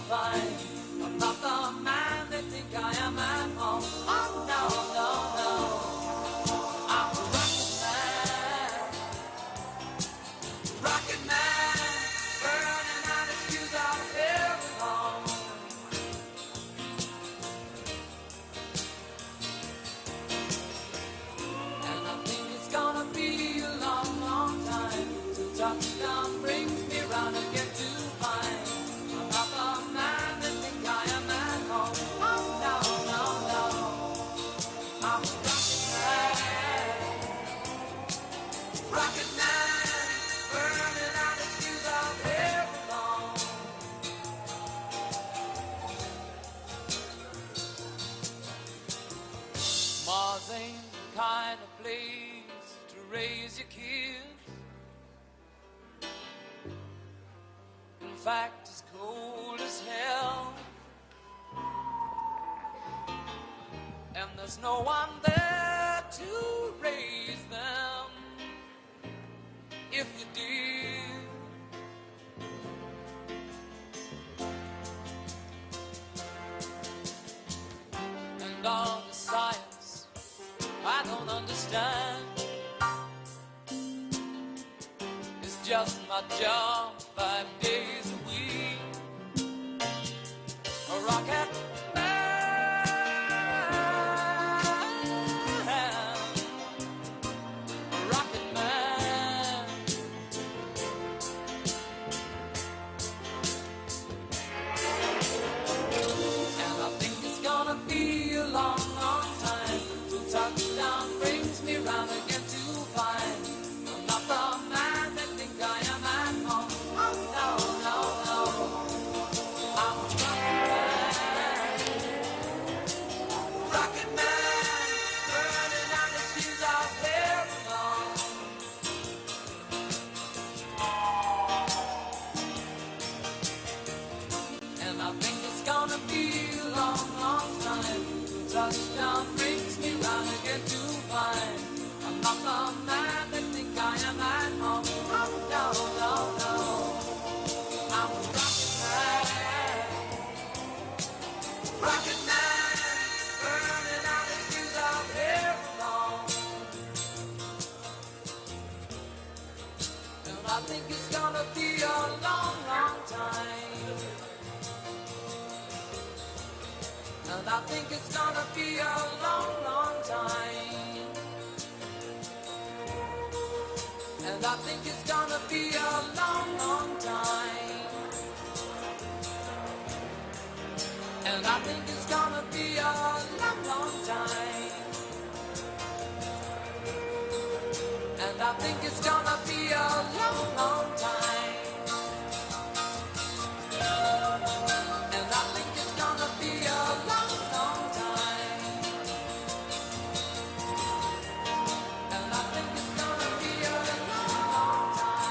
find I'm not the man they think I am at home. Oh no, no, no, I'm a rocket man, burning out his fuse out here alone. And I think it's gonna be a long, long time till touchdown brings me round again to find I'm not the man that think I am at home. Oh no, no, no, I'm a rocket man, burning out his fuse out here alone. Mars ain't the kind of place to raise your kids. In fact, it's cold as hell, and there's no one there to raise them if you did. And all the science I don't understand, it's just my job 5 days a week. A rocket man, a rocket man. And I think it's gonna be a long, long time till touchdown brings me round again to find I'm not the man that think I am at home. Oh no, no, no, I'm a rocket man, burning out his fuse out there alone. And I think it's gonna be a long, long time till touchdown brings me round again to find I'm not the man that think I am at home. Oh no, no, no, I'm a rocket man, burning out his fuse out here alone. And I think it's gonna be a long, long time. And I think it's gonna be a long, long time. And I think it's gonna be a long, long time. And I think it's gonna be a long, long time. And I think it's gonna be a long, long time. And I think it's gonna be a long, long time. And I think it's gonna be a long, long time.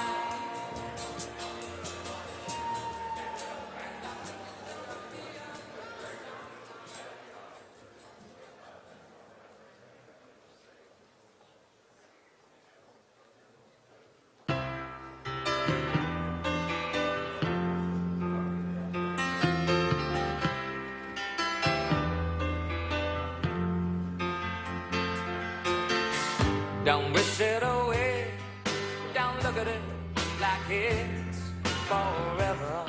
Don't wish it away, don't look at it like it's forever.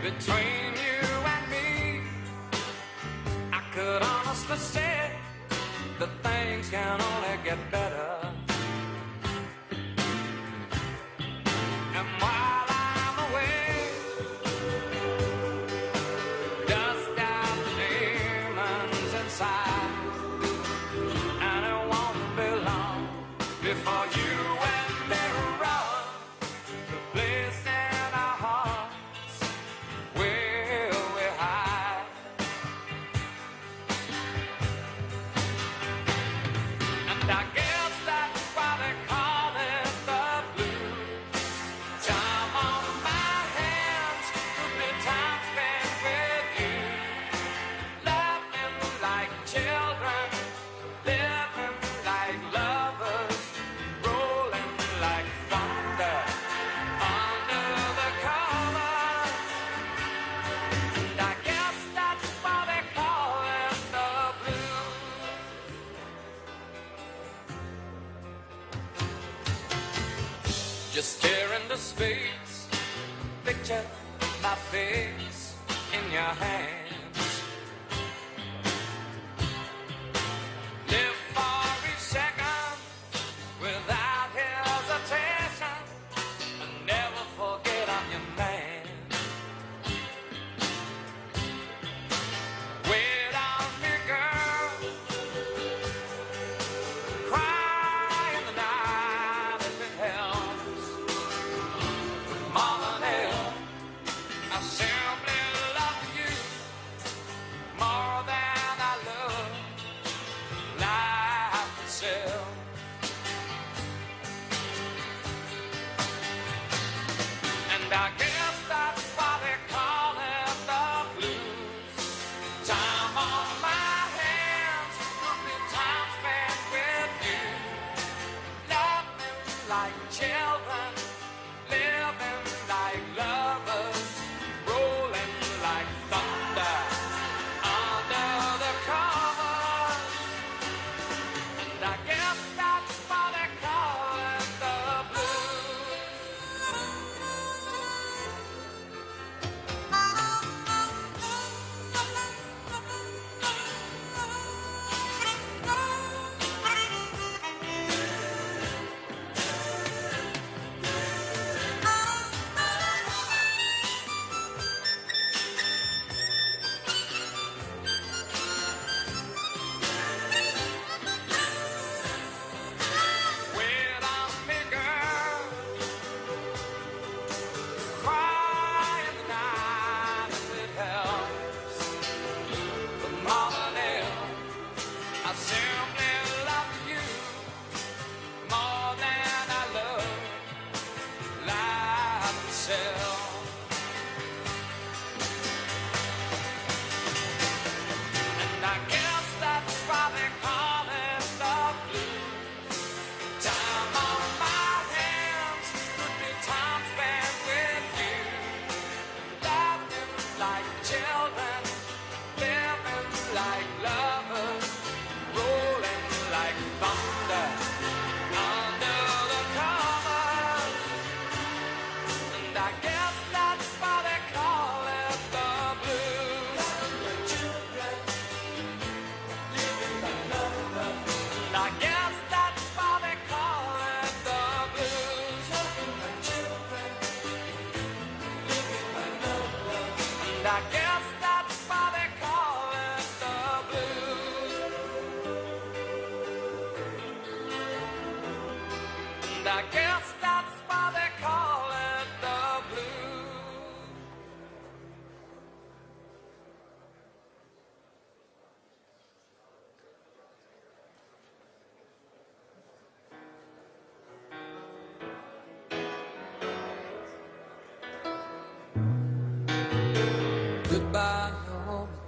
Between you and me, I could honestly say that things can only get better. And while I'm away, dust out the demons inside. Before you and me run the place in our hearts where we hide. And I guess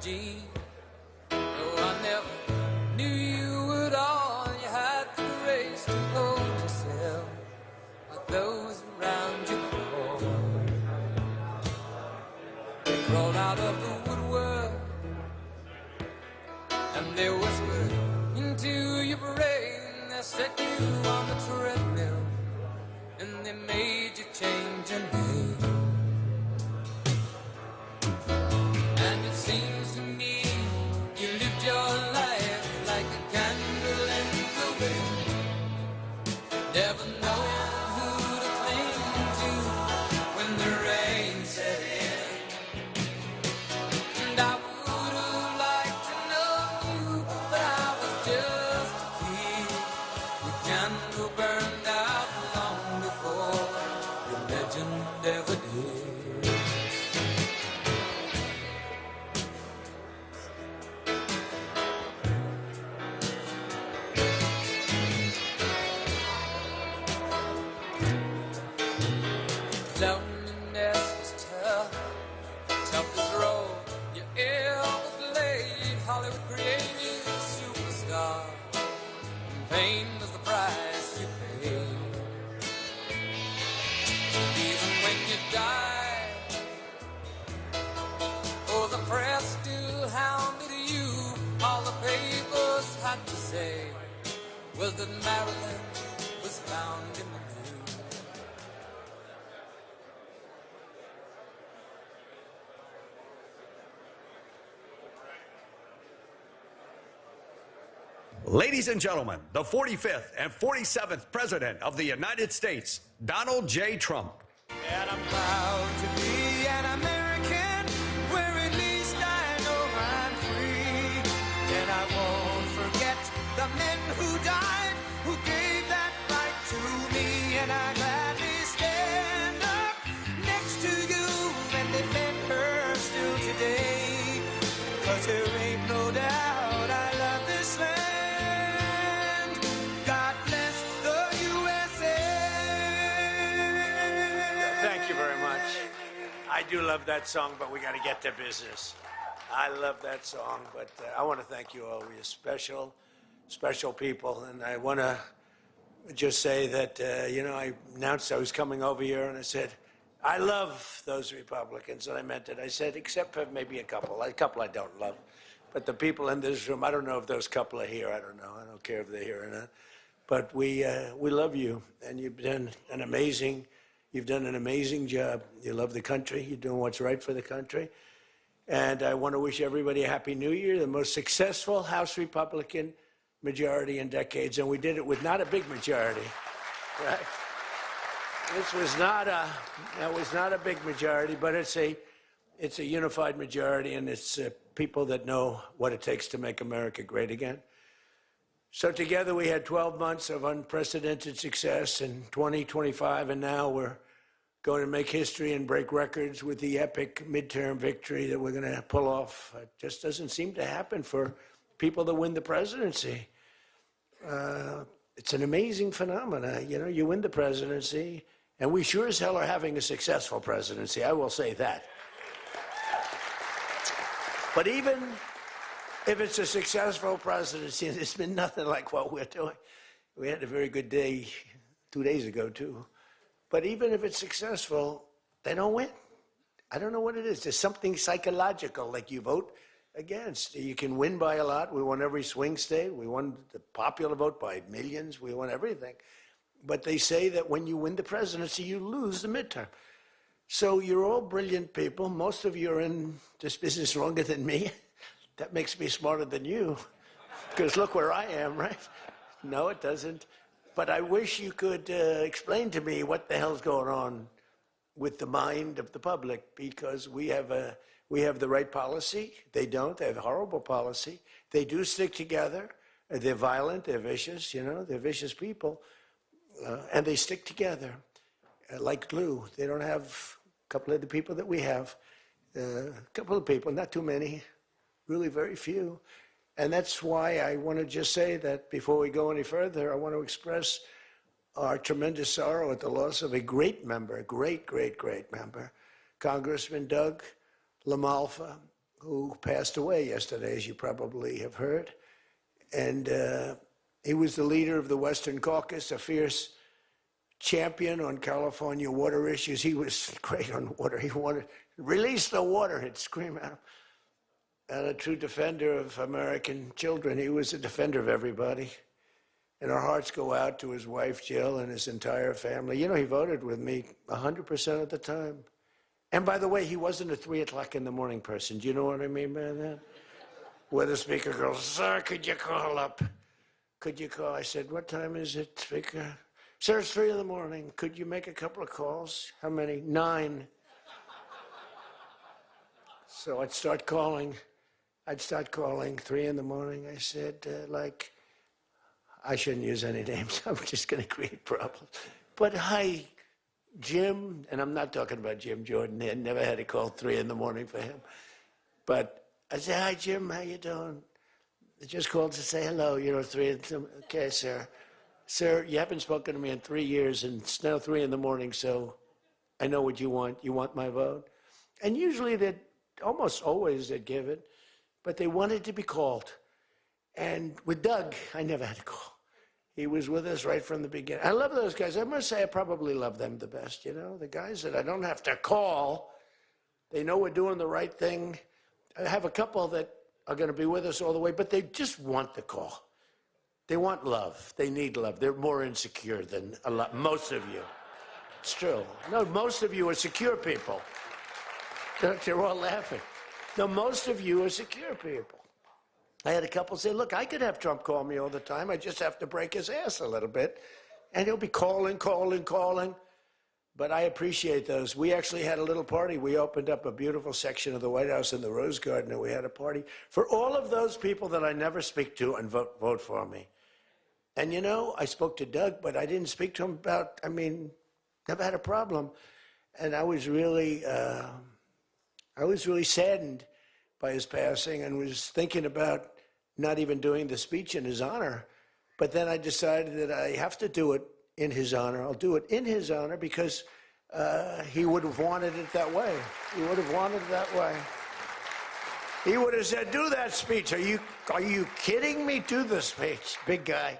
Gene. Oh, I never knew you at all. You had the grace to hold yourself like those around you crawl. They crawled out of the woodwork and they whispered into your brain. They set you on the treadmill and they made you change your name. And it seems to me you lived your life like a candle in the wind, never knowing who to cling to when the rain set in. And I would have liked to know you, but I was just a kid. Your candle burned out long before your legend ever did. Loneliness was tough as road. Your ear was laid, Hollywood created a superstar. And pain was the price you paid. Even when you died, oh, the press still hounded you. All the papers had to say was that Marilyn was found in the news. Ladies and gentlemen, the 45th and 47th President of the United States, Donald J. Trump. And I'm proud to be an American, where at least I know I'm free. And I won't forget the men who died, who gave that right to me. And I gladly stand up next to you and defend her still today. 'Cause there ain't no doubt I love this land. God bless the USA. Thank you very much. I do love that song, but we got to get to business. I love that song, but I want to thank you all. You're special, special people. And I want to just say that, I announced I was coming over here, and I said, I love those Republicans, and I meant it. I said, except for maybe a couple I don't love. But the people in this room, I don't know if those couple are here. I don't know. I don't care if they're here or not. But we love you, and you've done an amazing job. You love the country. You're doing what's right for the country. And I want to wish everybody a Happy New Year, the most successful House Republican majority in decades. And we did it with not a big majority, right? That was not a big majority, but it's a unified majority, and it's people that know what it takes to make America great again. So together we had 12 months of unprecedented success in 2025, and now we're going to make history and break records with the epic midterm victory that we're going to pull off. It just doesn't seem to happen for people that win the presidency. It's an amazing phenomenon. You win the presidency, and we sure as hell are having a successful presidency, I will say that. But even if it's a successful presidency, and it's been nothing like what we're doing. We had a very good day 2 days ago, too. But even if it's successful, they don't win. I don't know what it is. There's something psychological, like you vote against. You can win by a lot. We won every swing state. We won the popular vote by millions. We won everything. But they say that when you win the presidency, you lose the midterm. So you're all brilliant people. Most of you are in this business longer than me. That makes me smarter than you. Because look where I am, right? No, it doesn't. But I wish you could explain to me what the hell's going on with the mind of the public, because we have the right policy. They don't. They have horrible policy. They do stick together. They're violent. They're vicious. They're vicious people. And they stick together like glue. They don't have a couple of the people that we have. A couple of people, not too many, really very few. And that's why I want to just say that before we go any further, I want to express our tremendous sorrow at the loss of a great member, great member, Congressman Doug LaMalfa, who passed away yesterday, as you probably have heard. And he was the leader of the Western Caucus, a fierce champion on California water issues. He was great on water. He wanted, release the water, he'd scream at him. And a true defender of American children. He was a defender of everybody. And our hearts go out to his wife, Jill, and his entire family. You know, he voted with me 100% of the time. And by the way, he wasn't a 3 o'clock in the morning person. Do you know what I mean by that? Where the speaker goes, sir, could you call up? Could you call? I said, what time is it, speaker? Sir, it's 3 in the morning. Could you make a couple of calls? How many? 9. So I'd start calling 3 in the morning. I said, I shouldn't use any names. I'm just going to create problems. But hi, Jim, and I'm not talking about Jim Jordan. I never had to call 3 in the morning for him. But I said, hi, Jim, how you doing? I just called to say hello, 3 in the morning. Okay, sir. Sir, you haven't spoken to me in 3 years, and it's now 3 in the morning, so I know what you want. You want my vote? And usually almost always they'd give it, but they wanted to be called. And with Doug, I never had to call. He was with us right from the beginning. I love those guys. I must say I probably love them the best, the guys that I don't have to call. They know we're doing the right thing. I have a couple that are going to be with us all the way, but they just want the call. They want love. They need love. They're more insecure than most of you. It's true. No, most of you are secure people. They're all laughing. No, most of you are secure people. I had a couple say, look, I could have Trump call me all the time. I just have to break his ass a little bit. And he'll be calling. But I appreciate those. We actually had a little party. We opened up a beautiful section of the White House in the Rose Garden, and we had a party for all of those people that I never speak to and vote for me. And I spoke to Doug, but I didn't speak to him about, never had a problem. And I was really saddened by his passing and was thinking about not even doing the speech in his honor. But then I decided that I have to do it in his honor. I'll do it in his honor because he would have wanted it that way. He would have wanted it that way. He would have said, do that speech. Are you kidding me? Do the speech, big guy.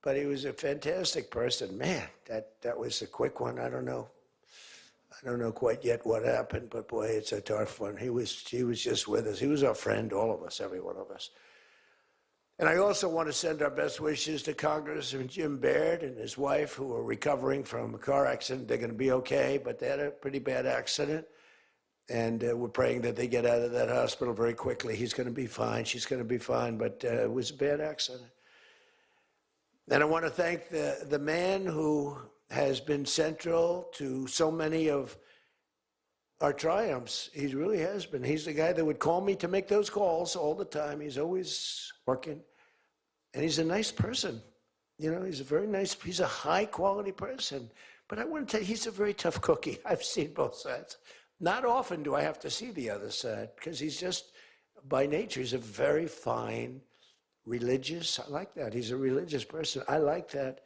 But he was a fantastic person. Man, that was a quick one. I don't know quite yet what happened, but boy, it's a tough one. He was just with us. He was our friend, all of us, every one of us. And I also want to send our best wishes to Congressman Jim Baird and his wife, who are recovering from a car accident. They're going to be okay, but they had a pretty bad accident. And we're praying that they get out of that hospital very quickly. He's going to be fine. She's going to be fine, but it was a bad accident. And I want to thank the man who has been central to so many of our triumphs. He really has been. He's the guy that would call me to make those calls all the time. He's always working. And he's a nice person. He's a high quality person. But I want to tell you, he's a very tough cookie. I've seen both sides. Not often do I have to see the other side because he's just, by nature, he's a very fine, religious. I like that. He's a religious person. I like that.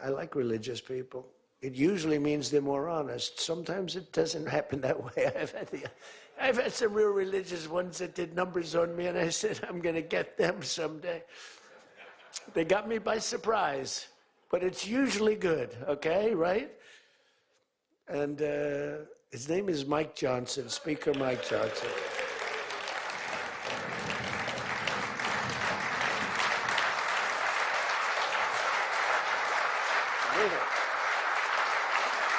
I like religious people. It usually means they're more honest. Sometimes it doesn't happen that way. I've had some real religious ones that did numbers on me, and I said, I'm going to get them someday. They got me by surprise, but it's usually good, okay, right? And his name is Mike Johnson, Speaker Mike Johnson.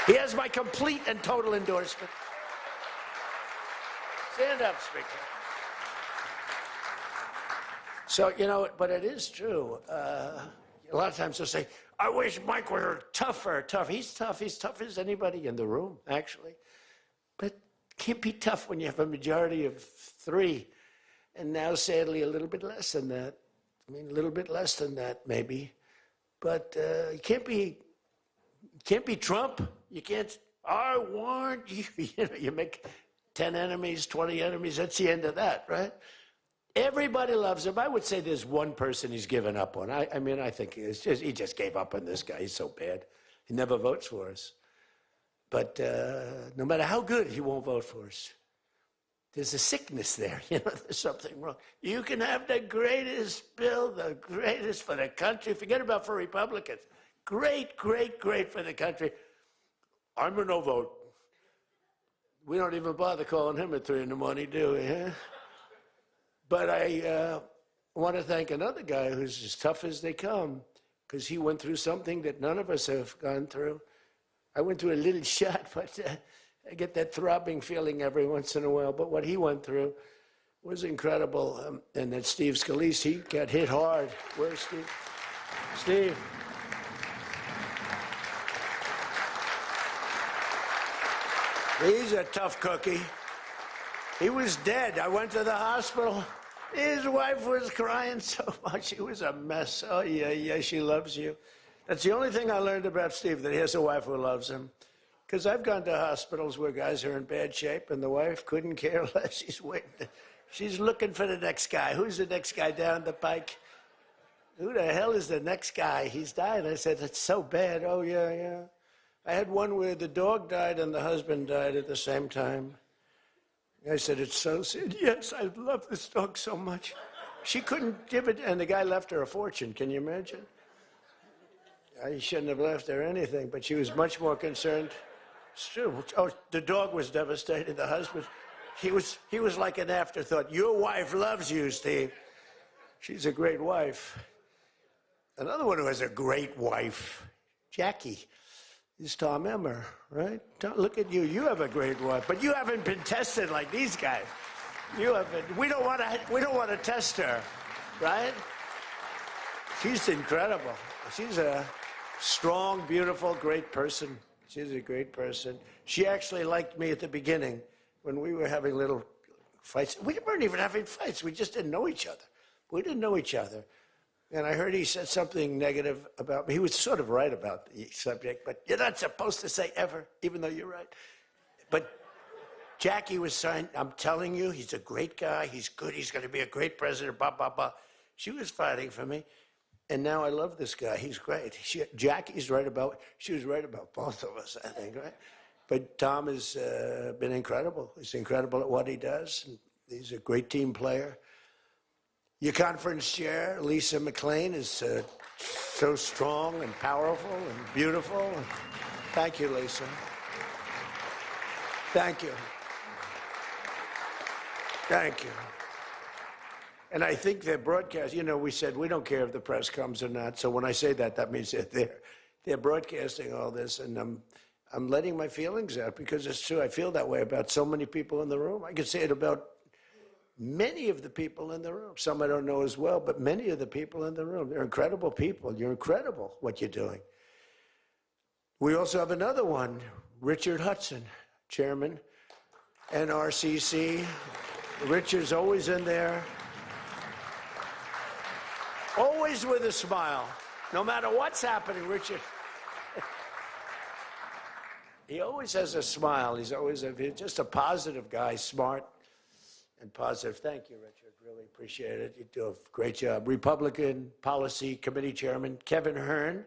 He has my complete and total endorsement. Stand up, Speaker. So, but it is true. A lot of times they'll say, I wish Mike were tougher. He's tough. He's tough as anybody in the room, actually. But can't be tough when you have a majority of 3. And now, sadly, a little bit less than that. A little bit less than that, maybe. But you can't be Trump. You can't, I want you. You make 10 enemies, 20 enemies. That's the end of that, right? Everybody loves him. I would say there's one person he's given up on. I think he just gave up on this guy. He's so bad. He never votes for us. But no matter how good, he won't vote for us. there's a sickness there. There's something wrong. You can have the greatest bill, the greatest for the country. Forget about for Republicans. Great, great, great for the country. I'm a no vote. We don't even bother calling him at 3 in the morning, do we? Huh? But I want to thank another guy who's as tough as they come, because he went through something that none of us have gone through. I went through a little shot, but I get that throbbing feeling every once in a while. But what he went through was incredible. And that Steve Scalise, he got hit hard. Where's Steve? Steve. He's a tough cookie. He was dead. I went to the hospital. His wife was crying so much. He was a mess. Oh, yeah, she loves you. That's the only thing I learned about Steve, that he has a wife who loves him. Because I've gone to hospitals where guys are in bad shape, and the wife couldn't care less. She's waiting. She's looking for the next guy. Who's the next guy down the pike? Who the hell is the next guy? He's died. I said, it's so bad. Oh, yeah. I had one where the dog died and the husband died at the same time. I said, it's so sad. Yes, I love this dog so much. She couldn't give it, and the guy left her a fortune. Can you imagine? I shouldn't have left her anything, but she was much more concerned. It's true. Oh, the dog was devastated. The husband, he was like an afterthought. Your wife loves you, Steve. She's a great wife. Another one who has a great wife, Jackie, is Tom Emmer, right? Look at you. You have a great wife, but you haven't been tested like these guys. You haven't. We don't want to test her, right? She's incredible. She's a strong, beautiful, great person. She's a great person. She actually liked me at the beginning when we were having little fights. We weren't even having fights. We just didn't know each other. We didn't know each other. And I heard he said something negative about me. He was sort of right about the subject, but you're not supposed to say ever, even though you're right. But Jackie was saying, I'm telling you, he's a great guy. He's good. He's going to be a great president, blah, blah, blah. She was fighting for me. And now I love this guy. He's great. She was right about both of us, I think, right? But Tom has been incredible. He's incredible at what he does. And he's a great team player. Your conference chair, Lisa McLean, is so strong and powerful and beautiful. Thank you, Lisa. Thank you. Thank you. And I think their broadcast, we said we don't care if the press comes or not. So when I say that, that means that they're broadcasting all this, and I'm letting my feelings out because it's true. I feel that way about so many people in the room. I could say it about many of the people in the room. Some I don't know as well, but many of the people in the room. They're incredible people. You're incredible what you're doing. We also have another one, Richard Hudson, chairman, NRCC. Richard's always in there. Always with a smile. No matter what's happening, Richard. He always has a smile. He's just a positive guy, smart and positive. Thank you, Richard. Really appreciate it. You do a great job. Republican Policy Committee Chairman, Kevin Hearn.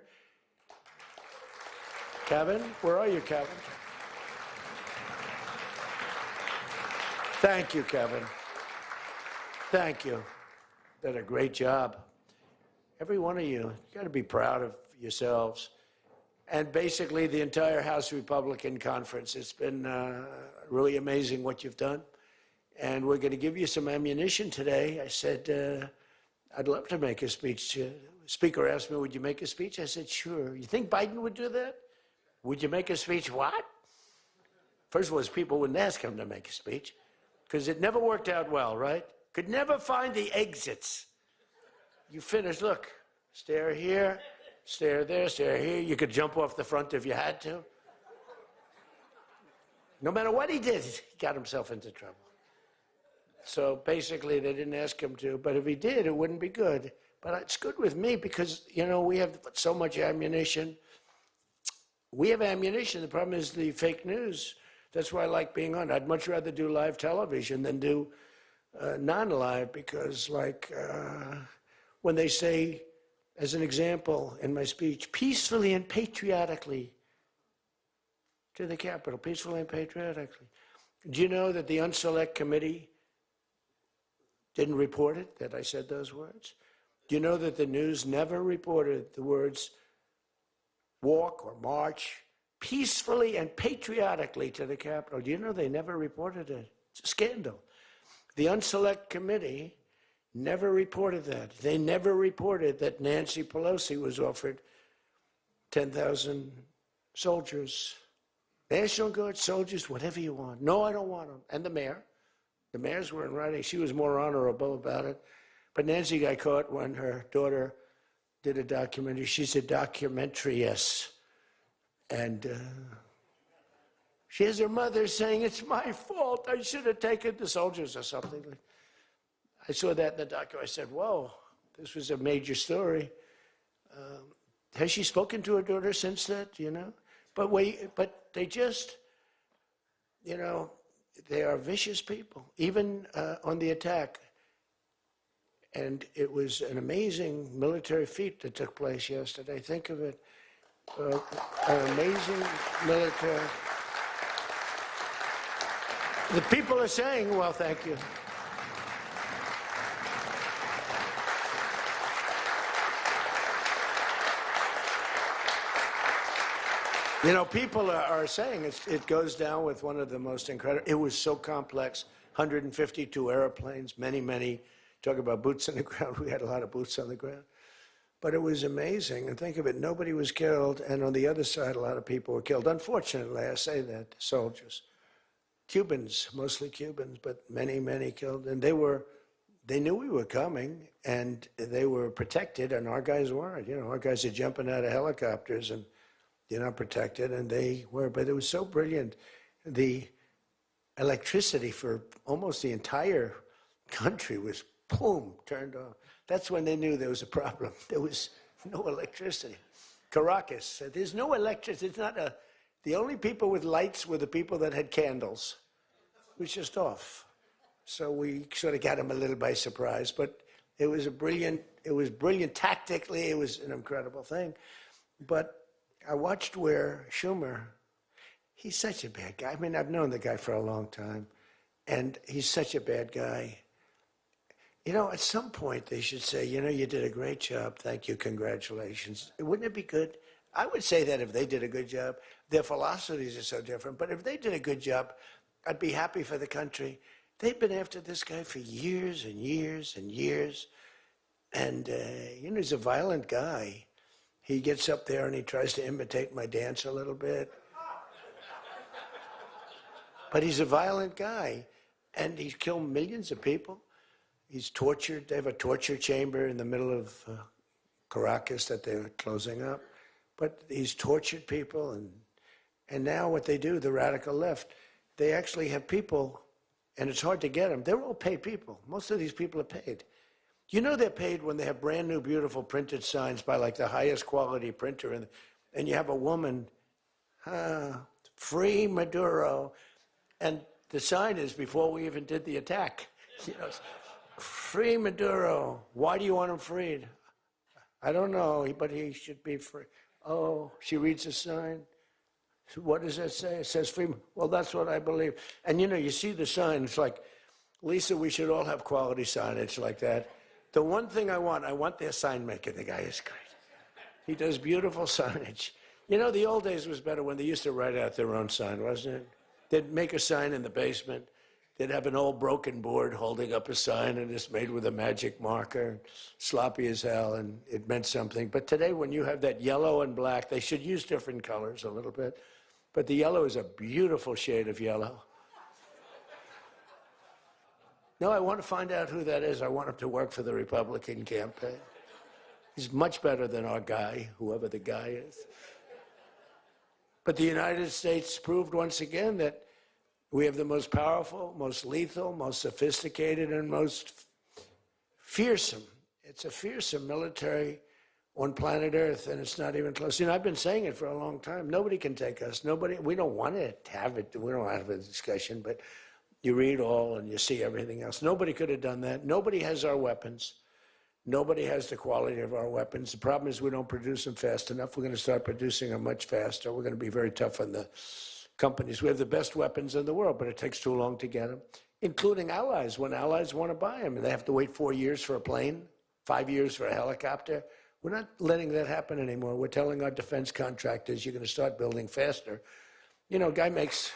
Kevin, where are you, Kevin? Thank you, Kevin. Thank you. Did a great job. Every one of you got to be proud of yourselves. And basically the entire House Republican Conference. It's been really amazing what you've done. And we're going to give you some ammunition today. I said, I'd love to make a speech. The Speaker asked me, would you make a speech? I said, sure. You think Biden would do that? Would you make a speech? What? First of all, people wouldn't ask him to make a speech because it never worked out well, right? Could never find the exits. You finish, look, stare here, stare there, stare here. You could jump off the front if you had to. No matter what he did, he got himself into trouble. So basically, they didn't ask him to, but if he did, it wouldn't be good. But it's good with me because, we have so much ammunition. We have ammunition. The problem is the fake news. That's why I like being on. I'd much rather do live television than do non-live because, when they say, as an example in my speech, peacefully and patriotically to the Capitol, peacefully and patriotically. Do you know that the Unselect Committee didn't report it, that I said those words? Do you know that the news never reported the words walk or march peacefully and patriotically to the Capitol? Do you know they never reported it? It's a scandal. The Unselect Committee never reported that. They never reported that Nancy Pelosi was offered 10,000 soldiers, National Guard soldiers, whatever you want. No, I don't want them. And the mayor. The mayors were in writing. She was more honorable about it. But Nancy got caught when her daughter did a documentary. She's a documentariess. And she has her mother saying, it's my fault. I should have taken the soldiers or something. I saw that in the documentary. I said, whoa, this was a major story. Has she spoken to her daughter since that, you know? But they just, you know, they are vicious people, even on the attack. And it was an amazing military feat that took place yesterday. Think of it, an amazing military. The people are saying, well, thank you. You know, people are saying it goes down with one of the most incredible. It was so complex, 152 airplanes, many, talk about boots on the ground. We had a lot of boots on the ground. But it was amazing. And think of it, nobody was killed. And on the other side, a lot of people were killed. Unfortunately, I say that, soldiers. Cubans, mostly Cubans, but many killed. And they knew we were coming, and they were protected, and our guys weren't. You know, our guys are jumping out of helicopters, and you're not protected, and they were. But it was so brilliant. The electricity for almost the entire country was, boom, turned off. That's when they knew there was a problem. There was no electricity. Caracas, there's no electricity. It's not the only people with lights were the people that had candles. It was just off. So we sort of got them a little by surprise, but it was brilliant tactically. It was an incredible thing. But I watched where Schumer, he's such a bad guy. I mean, I've known the guy for a long time, and he's such a bad guy. You know, at some point they should say, you know, you did a great job. Thank you. Congratulations. Wouldn't it be good? I would say that if they did a good job. Their philosophies are so different, but if they did a good job, I'd be happy for the country. They've been after this guy for years and years and years. And, you know, he's a violent guy. He gets up there and he tries to imitate my dance a little bit. But he's a violent guy. And he's killed millions of people. He's tortured. They have a torture chamber in the middle of Caracas that they're closing up. But he's tortured people. And now what they do, the radical left, they actually have people, and it's hard to get them. They're all paid people. Most of these people are paid. You know they're paid when they have brand new, beautiful printed signs by like the highest quality printer, and you have a woman, free Maduro, and the sign is before we even did the attack. You know, free Maduro. Why do you want him freed? I don't know, but he should be free. Oh, she reads the sign. What does that say? It says free. Well, that's what I believe. And you know, you see the sign. It's like, Lisa, we should all have quality signage like that. The one thing I want their sign maker. The guy is great. He does beautiful signage. You know, the old days was better when they used to write out their own sign, wasn't it? They'd make a sign in the basement. They'd have an old broken board holding up a sign, and it's made with a magic marker, sloppy as hell, and it meant something. But today, when you have that yellow and black, they should use different colors a little bit. But the yellow is a beautiful shade of yellow. No, I want to find out who that is. I want him to work for the Republican campaign. He's much better than our guy, whoever the guy is. But the United States proved once again that we have the most powerful, most lethal, most sophisticated, and most fearsome. It's a fearsome military on planet Earth, and it's not even close. You know, I've been saying it for a long time. Nobody can take us. Nobody. We don't want to have it. We don't have a discussion, but you read all and you see everything else. Nobody could have done that. Nobody has our weapons. Nobody has the quality of our weapons. The problem is we don't produce them fast enough. We're going to start producing them much faster. We're going to be very tough on the companies. We have the best weapons in the world, but it takes too long to get them, including allies. When allies want to buy them, they have to wait 4 years for a plane, 5 years for a helicopter. We're not letting that happen anymore. We're telling our defense contractors, you're going to start building faster. You know, guy makes...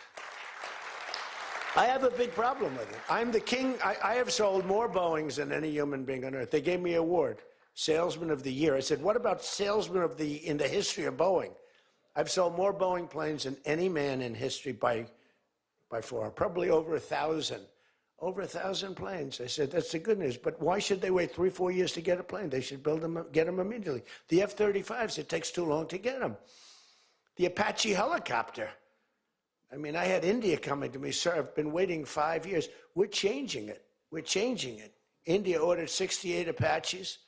I have a big problem with it. I'm the king. I have sold more Boeings than any human being on earth. They gave me an award, Salesman of the Year. I said, what about Salesman of the in the history of Boeing? I've sold more Boeing planes than any man in history by far, probably over 1,000. Over 1,000 planes. I said, that's the good news. But why should they wait 3 or 4 years to get a plane? They should build them, get them immediately. The F-35s, it takes too long to get them. The Apache helicopter. I mean, I had India coming to me, sir, I've been waiting 5 years. We're changing it. We're changing it. India ordered 68 Apaches,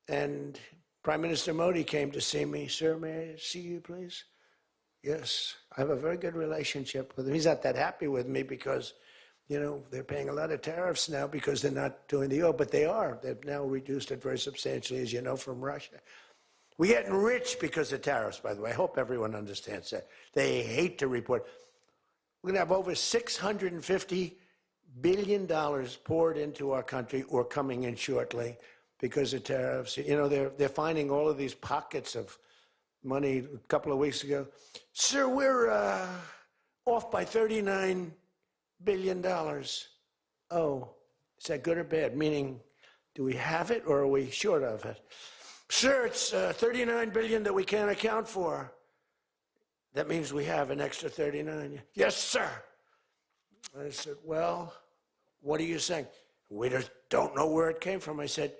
and Prime Minister Modi came to see me. Sir, may I see you, please? Yes. I have a very good relationship with him. He's not that happy with me because, you know, they're paying a lot of tariffs now because they're not doing the oil, but they are. They've now reduced it very substantially, as you know, from Russia. We're getting rich because of tariffs, by the way. I hope everyone understands that. They hate to report. We're going to have over $650 billion poured into our country or coming in shortly because of tariffs. You know, they're finding all of these pockets of money. A couple of weeks ago, sir, we're off by $39 billion. Oh, is that good or bad? Meaning, do we have it or are we short of it? Sir, it's $39 billion that we can't account for. That means we have an extra 39. Yes, sir. I said, well, what are you saying? We just don't know where it came from. I said,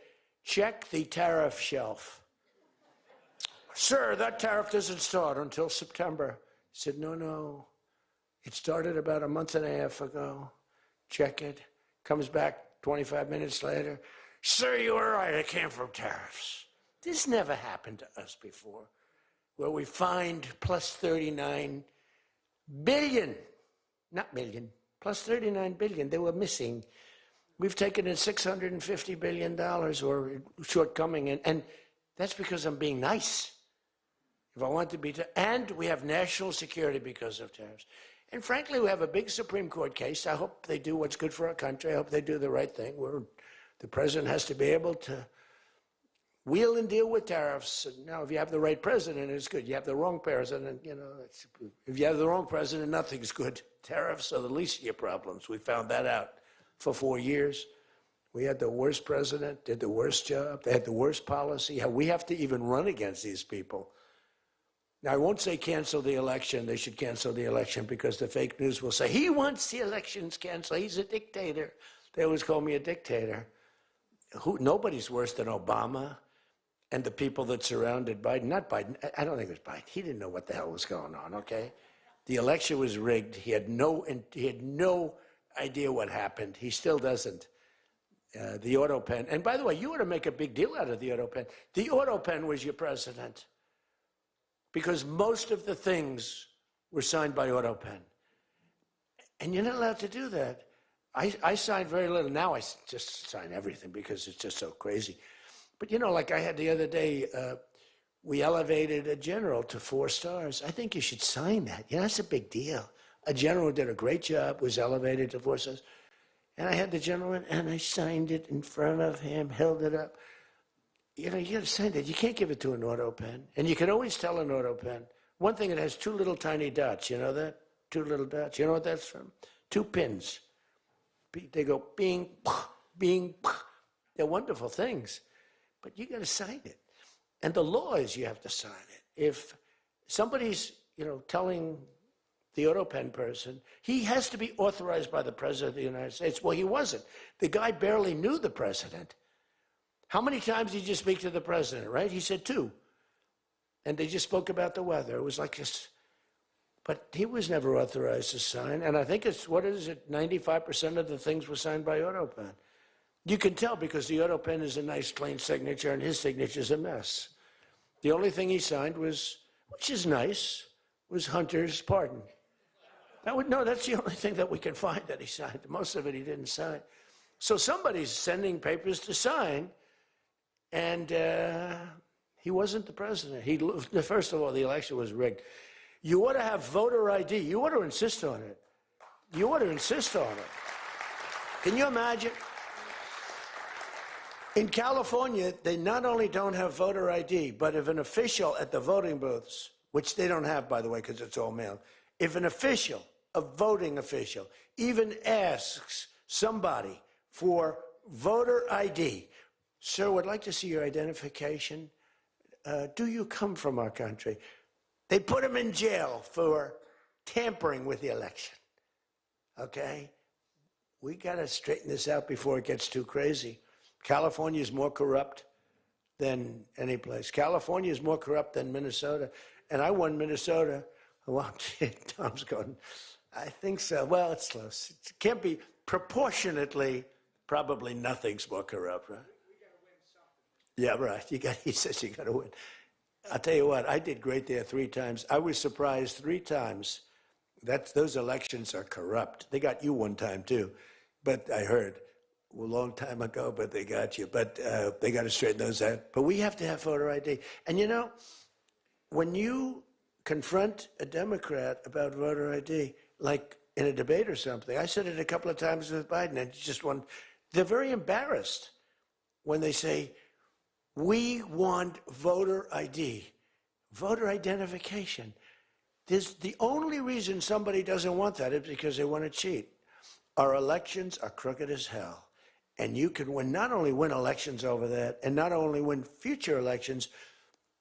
check the tariff shelf. Sir, that tariff doesn't start until September. I said, no. It started about a month and a half ago. Check it. Comes back 25 minutes later. Sir, you were right. It came from tariffs. This never happened to us before, where we find plus 39 billion, not million, plus 39 billion. They were missing. We've taken in $650 billion or shortcoming, and that's because I'm being nice. If I want to be, and we have national security because of tariffs. And frankly, we have a big Supreme Court case. I hope they do what's good for our country. I hope they do the right thing. The president has to be able to wheel and deal with tariffs. Now, if you have the right president, it's good. You have the wrong president, you know, if you have the wrong president, nothing's good. Tariffs are the least of your problems. We found that out for 4 years. We had the worst president, did the worst job. They had the worst policy. We have to even run against these people. Now, I won't say cancel the election. They should cancel the election because the fake news will say, he wants the elections canceled. He's a dictator. They always call me a dictator. Nobody's worse than Obama and the people that surrounded Biden. Not Biden. I don't think it was Biden. He didn't know what the hell was going on, okay? The election was rigged. He had no idea what happened. He still doesn't. The auto pen. And by the way, you ought to make a big deal out of the auto pen. The auto pen was your president because most of the things were signed by auto pen. And you're not allowed to do that. I signed very little. Now I just sign everything because it's just so crazy. But, you know, like I had the other day, we elevated a general to 4 stars. I think you should sign that. You know, that's a big deal. A general did a great job, was elevated to 4 stars. And I had the gentleman, and I signed it in front of him, held it up. You know, you got to sign that. You can't give it to an auto pen. And you can always tell an auto pen. One thing, it has 2 little tiny dots. You know that? 2 little dots. You know what that's from? 2 pins. They go bing, bing. They're wonderful things. But you got to sign it. And the law is you have to sign it. If somebody's, you know, telling the auto pen person, he has to be authorized by the president of the United States. Well, he wasn't. The guy barely knew the president. How many times did you speak to the president, right? He said 2. And they just spoke about the weather. It was like this. But he was never authorized to sign. And I think it's, 95% of the things were signed by auto pen. You can tell because the auto pen is a nice, clean signature, and his signature's a mess. The only thing he signed was, which is nice, was Hunter's pardon. That's the only thing that we can find that he signed. Most of it he didn't sign. So somebody's sending papers to sign, and he wasn't the president. First of all, the election was rigged. You ought to have voter ID. You ought to insist on it. You ought to insist on it. Can you imagine? In California, they not only don't have voter ID, but if an official at the voting booths, which they don't have, by the way, because it's all mail, if an official, a voting official, even asks somebody for voter ID, sir, would like to see your identification. Do you come from our country? They put him in jail for tampering with the election. Okay? We got to straighten this out before it gets too crazy. California is more corrupt than any place. California is more corrupt than Minnesota. And I won Minnesota. Well, Tom's going, I think so. Well, it's close. It can't be proportionately, probably nothing's more corrupt, right? Yeah, right. He says you got to win. I'll tell you what, I did great there 3 times. I was surprised 3 times. Those elections are corrupt. They got you one time, too. But I heard a long time ago, but they got you. But they got to straighten those out. But we have to have voter ID. And you know, when you confront a Democrat about voter ID, like in a debate or something, I said it a couple of times with Biden, and they're very embarrassed when they say, we want voter ID, voter identification. The only reason somebody doesn't want that is because they want to cheat. Our elections are crooked as hell. And you can not only win elections over that, and not only win future elections,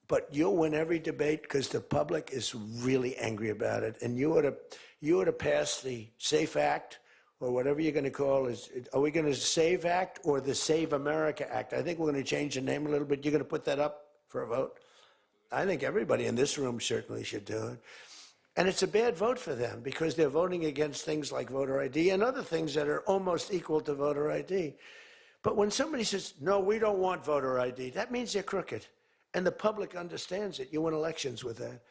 but you'll win every debate because the public is really angry about it. And you ought to pass the SAFE Act, or whatever you're going to call it. Are we going to SAVE Act or the Save America Act? I think we're going to change the name a little bit. You're going to put that up for a vote? I think everybody in this room certainly should do it. And it's a bad vote for them because they're voting against things like voter ID and other things that are almost equal to voter ID. But when somebody says, no, we don't want voter ID, that means they're crooked. And the public understands it. You win elections with that.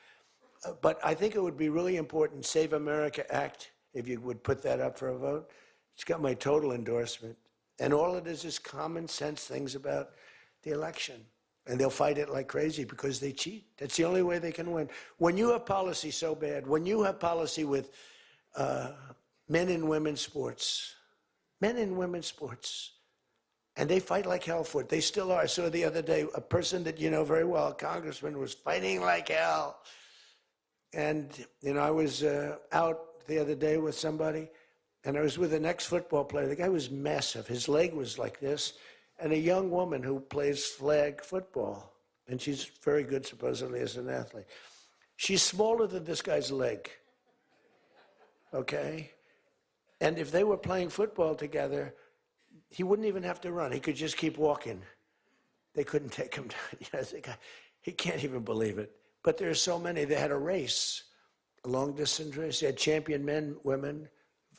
But I think it would be really important, Save America Act, if you would put that up for a vote. It's got my total endorsement. And all it is common sense things about the election. And they'll fight it like crazy because they cheat. That's the only way they can win. When you have policy so bad, when you have policy with men and women's sports, and they fight like hell for it. They still are. I saw the other day a person that you know very well, a congressman, was fighting like hell. And, you know, I was out the other day with somebody, and I was with an ex-football player. The guy was massive. His leg was like this. And a young woman who plays flag football, and she's very good, supposedly, as an athlete. She's smaller than this guy's leg, okay? And if they were playing football together, he wouldn't even have to run. He could just keep walking. They couldn't take him down. You know, the guy, he can't even believe it. But there are so many. They had a race, a long-distance race. They had champion men, women,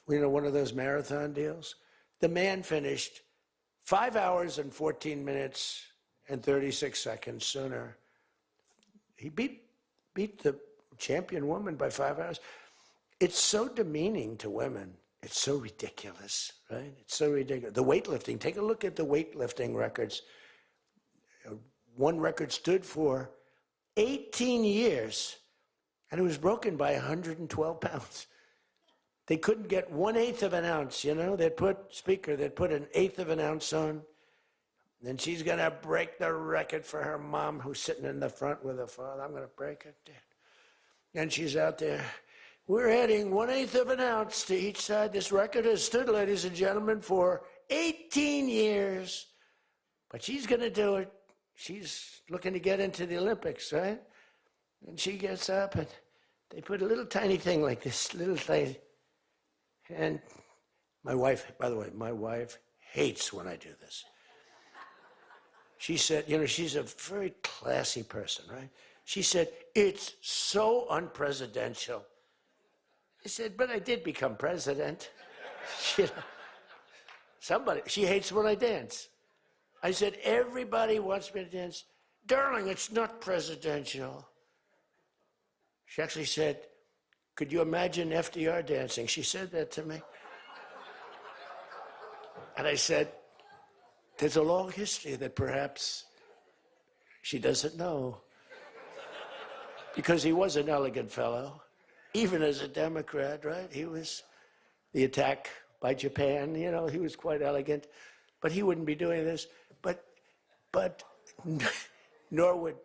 you know, one of those marathon deals. The man finished 5 hours and 14 minutes and 36 seconds sooner. He beat the champion woman by 5 hours. It's so demeaning to women. It's so ridiculous, right? It's so ridiculous. The weightlifting, take a look at the weightlifting records. One record stood for 18 years, and it was broken by 112 pounds. They couldn't get 1/8 of an ounce, you know? They'd put 1/8 of an ounce on. Then she's going to break the record for her mom, who's sitting in the front with her father. I'm going to break it. And she's out there. We're adding 1/8 of an ounce to each side. This record has stood, ladies and gentlemen, for 18 years. But she's going to do it. She's looking to get into the Olympics, right? And she gets up, and they put a little tiny thing like this, little tiny. And my wife, by the way, my wife hates when I do this. She said, you know, she's a very classy person, right? She said, it's so unpresidential. I said, but I did become president. She hates when I dance. I said, everybody wants me to dance. Darling, it's not presidential. She actually said, could you imagine FDR dancing? She said that to me. And I said, there's a long history that perhaps she doesn't know. because he was an elegant fellow, even as a Democrat, right? He was the attack by Japan, you know, he was quite elegant, but he wouldn't be doing this. But nor would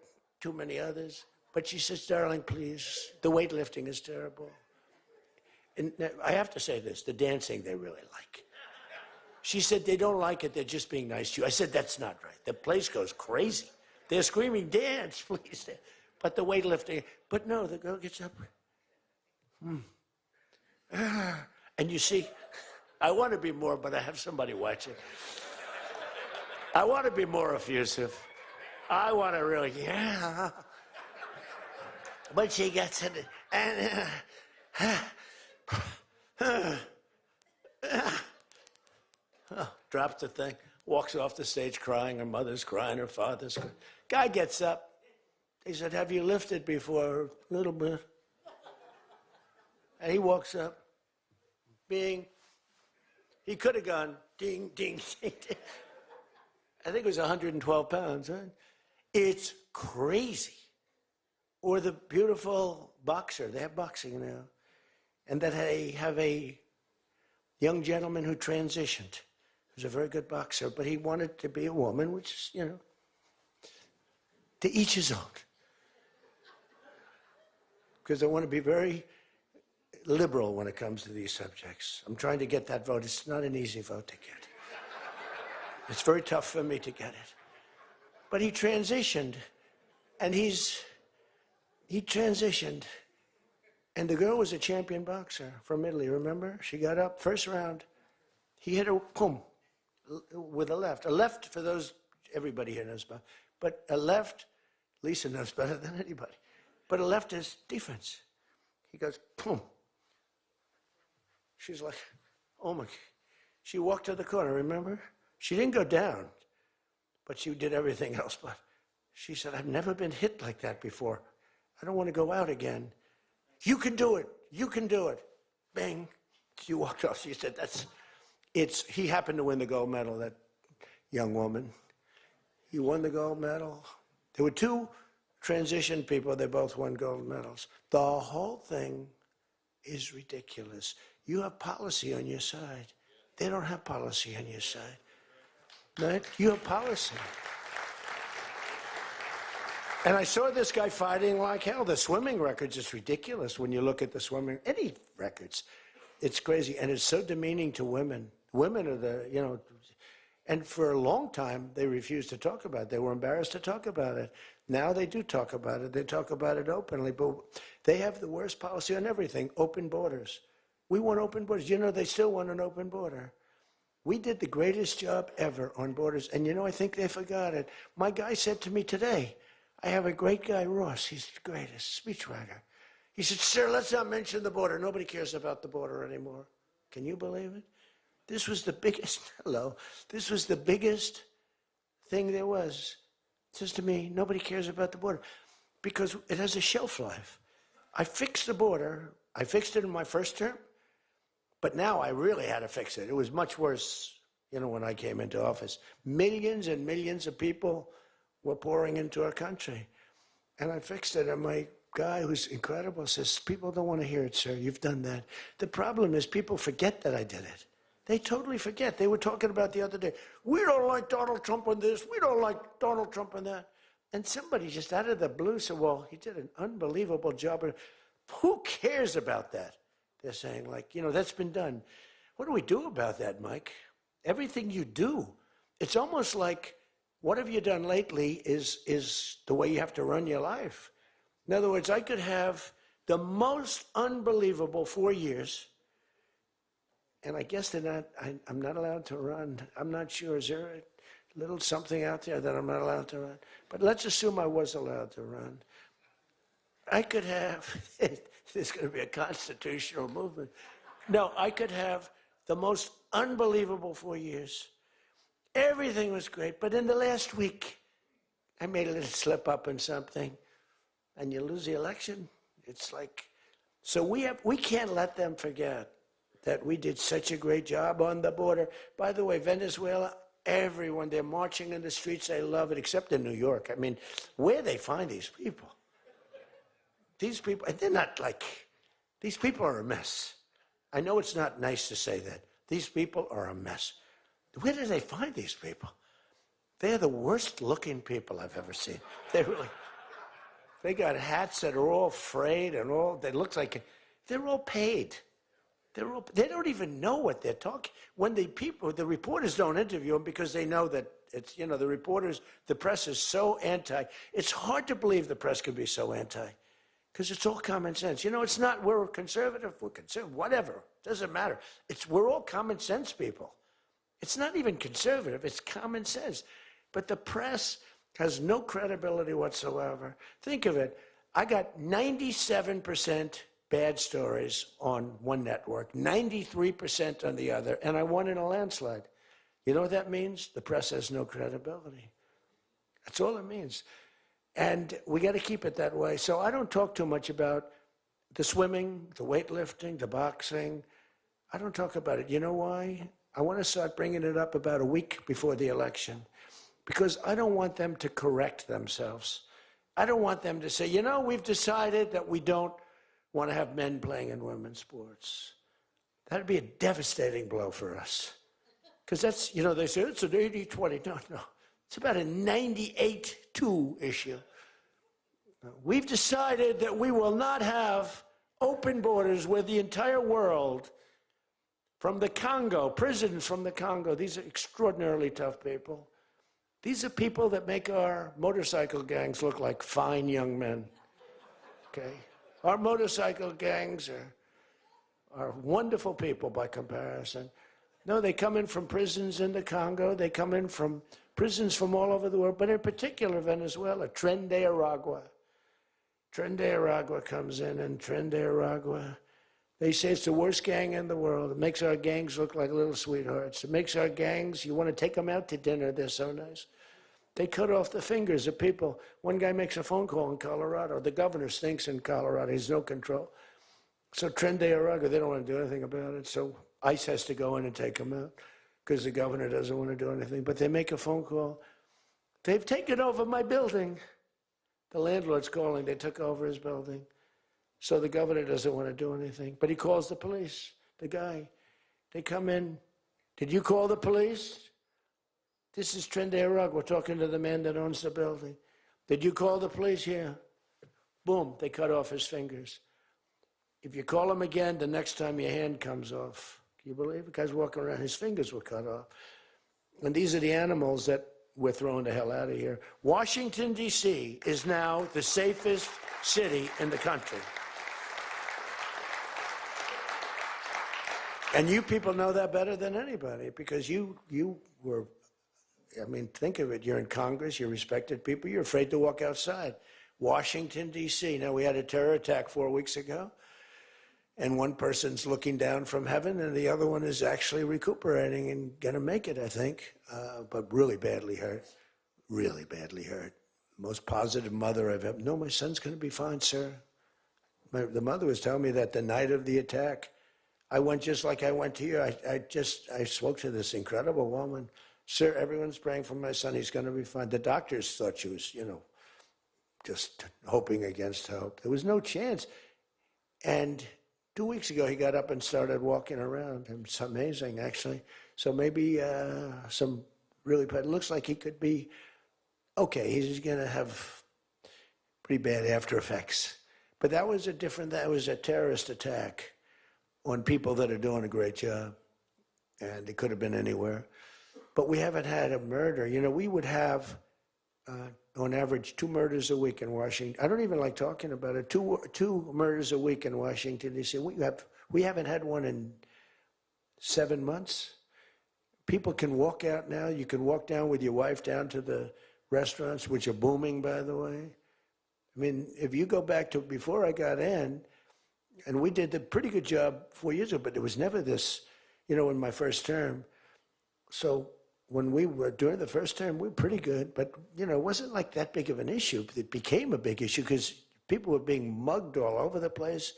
too many others. But she says, darling, please, the weightlifting is terrible. And I have to say this, the dancing they really like. She said, they don't like it, they're just being nice to you. I said, that's not right. The place goes crazy. They're screaming, dance, please. But the weightlifting, but no, the girl gets up. And you see, I want to be more, but I have somebody watching. I want to be more effusive. I want to really, yeah. But she gets it, and drops the thing, walks off the stage crying. Her mother's crying, her father's crying. Guy gets up. He said, have you lifted before? A little bit. And he walks up, bing. He could have gone ding, ding, ding, ding. I think it was 112 pounds, right? It's crazy. Or the beautiful boxer, they have boxing now, and that they have a young gentleman who transitioned. He was a very good boxer, but he wanted to be a woman, which is, you know, to each his own. Because I want to be very liberal when it comes to these subjects. I'm trying to get that vote. It's not an easy vote to get. It's very tough for me to get it. But he transitioned, and he transitioned, and the girl was a champion boxer from Italy, remember? She got up, first round, he hit her, boom, with a left. A left, for those, everybody here knows about, but a left, Lisa knows better than anybody, but a left is defense. He goes, boom. She's like, oh my, she walked to the corner, remember? She didn't go down, but she did everything else. But she said, I've never been hit like that before. I don't want to go out again. You can do it. You can do it. Bang. She walked off. She said, he happened to win the gold medal, that young woman. He won the gold medal. There were two transition people. They both won gold medals. The whole thing is ridiculous. You have policy on your side. They don't have policy on your side. Right? You have policy. And I saw this guy fighting like hell. The swimming records is ridiculous when you look at the swimming, any records. It's crazy, and it's so demeaning to women. Women are the, you know, and for a long time, they refused to talk about it. They were embarrassed to talk about it. Now they do talk about it. They talk about it openly, but they have the worst policy on everything, open borders. We want open borders. You know, they still want an open border. We did the greatest job ever on borders, and you know, I think they forgot it. My guy said to me today, I have a great guy, Ross. He's the greatest speechwriter. He said, sir, let's not mention the border. Nobody cares about the border anymore. Can you believe it? This was the biggest, this was the biggest thing there was. It says to me, nobody cares about the border because it has a shelf life. I fixed the border. I fixed it in my first term, but now I really had to fix it. It was much worse, you know, when I came into office. Millions and millions of people were pouring into our country. And I fixed it, and my guy, who's incredible, says, people don't want to hear it, sir. You've done that. The problem is people forget that I did it. They totally forget. They were talking about the other day, we don't like Donald Trump on this, we don't like Donald Trump on that. And somebody just out of the blue said, well, he did an unbelievable job. Who cares about that? They're saying, like, you know, that's been done. What do we do about that, Mike? Everything you do, it's almost like, what have you done lately is the way you have to run your life. In other words, I could have the most unbelievable 4 years, and I guess I'm not allowed to run. I'm not sure. Is there a little something out there that I'm not allowed to run? But let's assume I was allowed to run. I could have, there's going to be a constitutional movement. No, I could have the most unbelievable 4 years. Everything was great, but in the last week, I made a little slip up in something, and you lose the election. It's like, so we can't let them forget that we did such a great job on the border. By the way, Venezuela, everyone, they're marching in the streets, they love it, except in New York. I mean, where they find these people? these people, and they're not like, these people are a mess. I know it's not nice to say that. These people are a mess. Where do they find these people? They're the worst looking people I've ever seen. They got hats that are all frayed and all, they look like, they're all paid. They don't even know what they're talking. When the reporters don't interview them because they know that it's, the press is so anti. It's hard to believe the press could be so anti because it's all common sense. It's not, we're conservative, whatever, doesn't matter. We're all common sense people. It's not even conservative, it's common sense. But the press has no credibility whatsoever. Think of it. I got 97% bad stories on one network, 93% on the other, and I won in a landslide. You know what that means? The press has no credibility. That's all it means. And we got to keep it that way. So I don't talk too much about the swimming, the weightlifting, the boxing. I don't talk about it. You know why? I want to start bringing it up about a week before the election because I don't want them to correct themselves. I don't want them to say, we've decided that we don't want to have men playing in women's sports. That'd be a devastating blow for us. Because that's, they say it's an 80-20. No. It's about a 98-2 issue. We've decided that we will not have open borders where the entire world, from the Congo, prisons from the Congo, these are extraordinarily tough people. These are people that make our motorcycle gangs look like fine young men. Okay? Our motorcycle gangs are wonderful people by comparison. No, they come in from prisons in the Congo. They come in from prisons from all over the world, but in particular Venezuela, Tren de Aragua. Tren de Aragua comes in, and Tren de Aragua, they say it's the worst gang in the world. It makes our gangs look like little sweethearts. It makes our gangs, you want to take them out to dinner, they're so nice. They cut off the fingers of people. One guy makes a phone call in Colorado. The governor stinks in Colorado. He's no control. So Tren de Aragua, they don't want to do anything about it. So ICE has to go in and take them out because the governor doesn't want to do anything. But they make a phone call. They've taken over my building. The landlord's calling. They took over his building. So the governor doesn't want to do anything. But he calls the police, the guy. They come in. Did you call the police? This is Tren de Aragua. We're talking to the man that owns the building. Did you call the police? Yeah. Boom, they cut off his fingers. If you call him again, the next time your hand comes off. Can you believe it? The guy's walking around, his fingers were cut off. And these are the animals that we're throwing the hell out of here. Washington, D.C. is now the safest city in the country. And you people know that better than anybody because you were, think of it. You're in Congress, you're respected people, you're afraid to walk outside. Washington, D.C. Now, we had a terror attack 4 weeks ago, and one person's looking down from heaven, and the other one is actually recuperating and going to make it, I think, but really badly hurt. Really badly hurt. Most positive mother I've ever. No, my son's going to be fine, sir. The mother was telling me that the night of the attack, I went just like I went to you. I spoke to this incredible woman. Sir, everyone's praying for my son. He's going to be fine. The doctors thought she was, just hoping against hope. There was no chance. And 2 weeks ago, he got up and started walking around. It's amazing, actually. So maybe some really bad. It looks like he could be okay. He's going to have pretty bad after effects. But that was a terrorist attack on people that are doing a great job. And it could have been anywhere. But we haven't had a murder. We would have, on average, 2 murders a week in Washington. I don't even like talking about it. Two murders a week in Washington, D.C. We haven't had one in 7 months. People can walk out now. You can walk down with your wife down to the restaurants, which are booming, by the way. If you go back to before I got in, and we did a pretty good job 4 years ago, but there was never this, in my first term. So when we were during the first term, we were pretty good, but it wasn't like that big of an issue. It became a big issue because people were being mugged all over the place.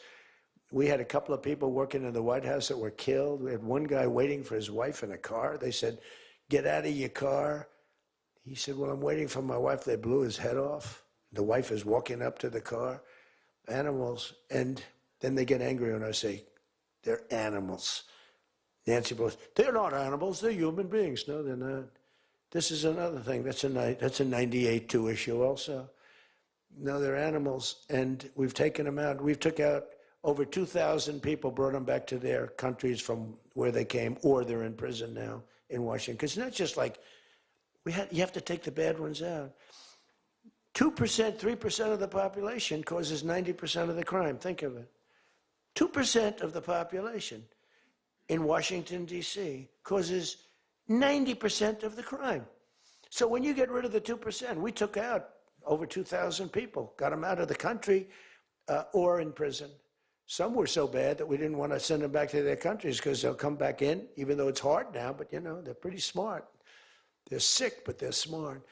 We had a couple of people working in the White House that were killed. We had one guy waiting for his wife in a car. They said, "Get out of your car." He said, "Well, I'm waiting for my wife." They blew his head off. The wife is walking up to the car. animals. And then they get angry when I say, they're animals. Nancy Pelosi, they're not animals, they're human beings. No, they're not. This is another thing. That's a 98-2 issue also. No, they're animals, and we've taken them out. We've took out over 2,000 people, brought them back to their countries from where they came, or they're in prison now in Washington. Because it's not just like, you have to take the bad ones out. 2%, 3% of the population causes 90% of the crime. Think of it. 2% of the population in Washington, D.C. causes 90% of the crime. So when you get rid of the 2%, we took out over 2,000 people, got them out of the country or in prison. Some were so bad that we didn't want to send them back to their countries because they'll come back in, even though it's hard now, but you know, they're pretty smart. They're sick, but they're smart.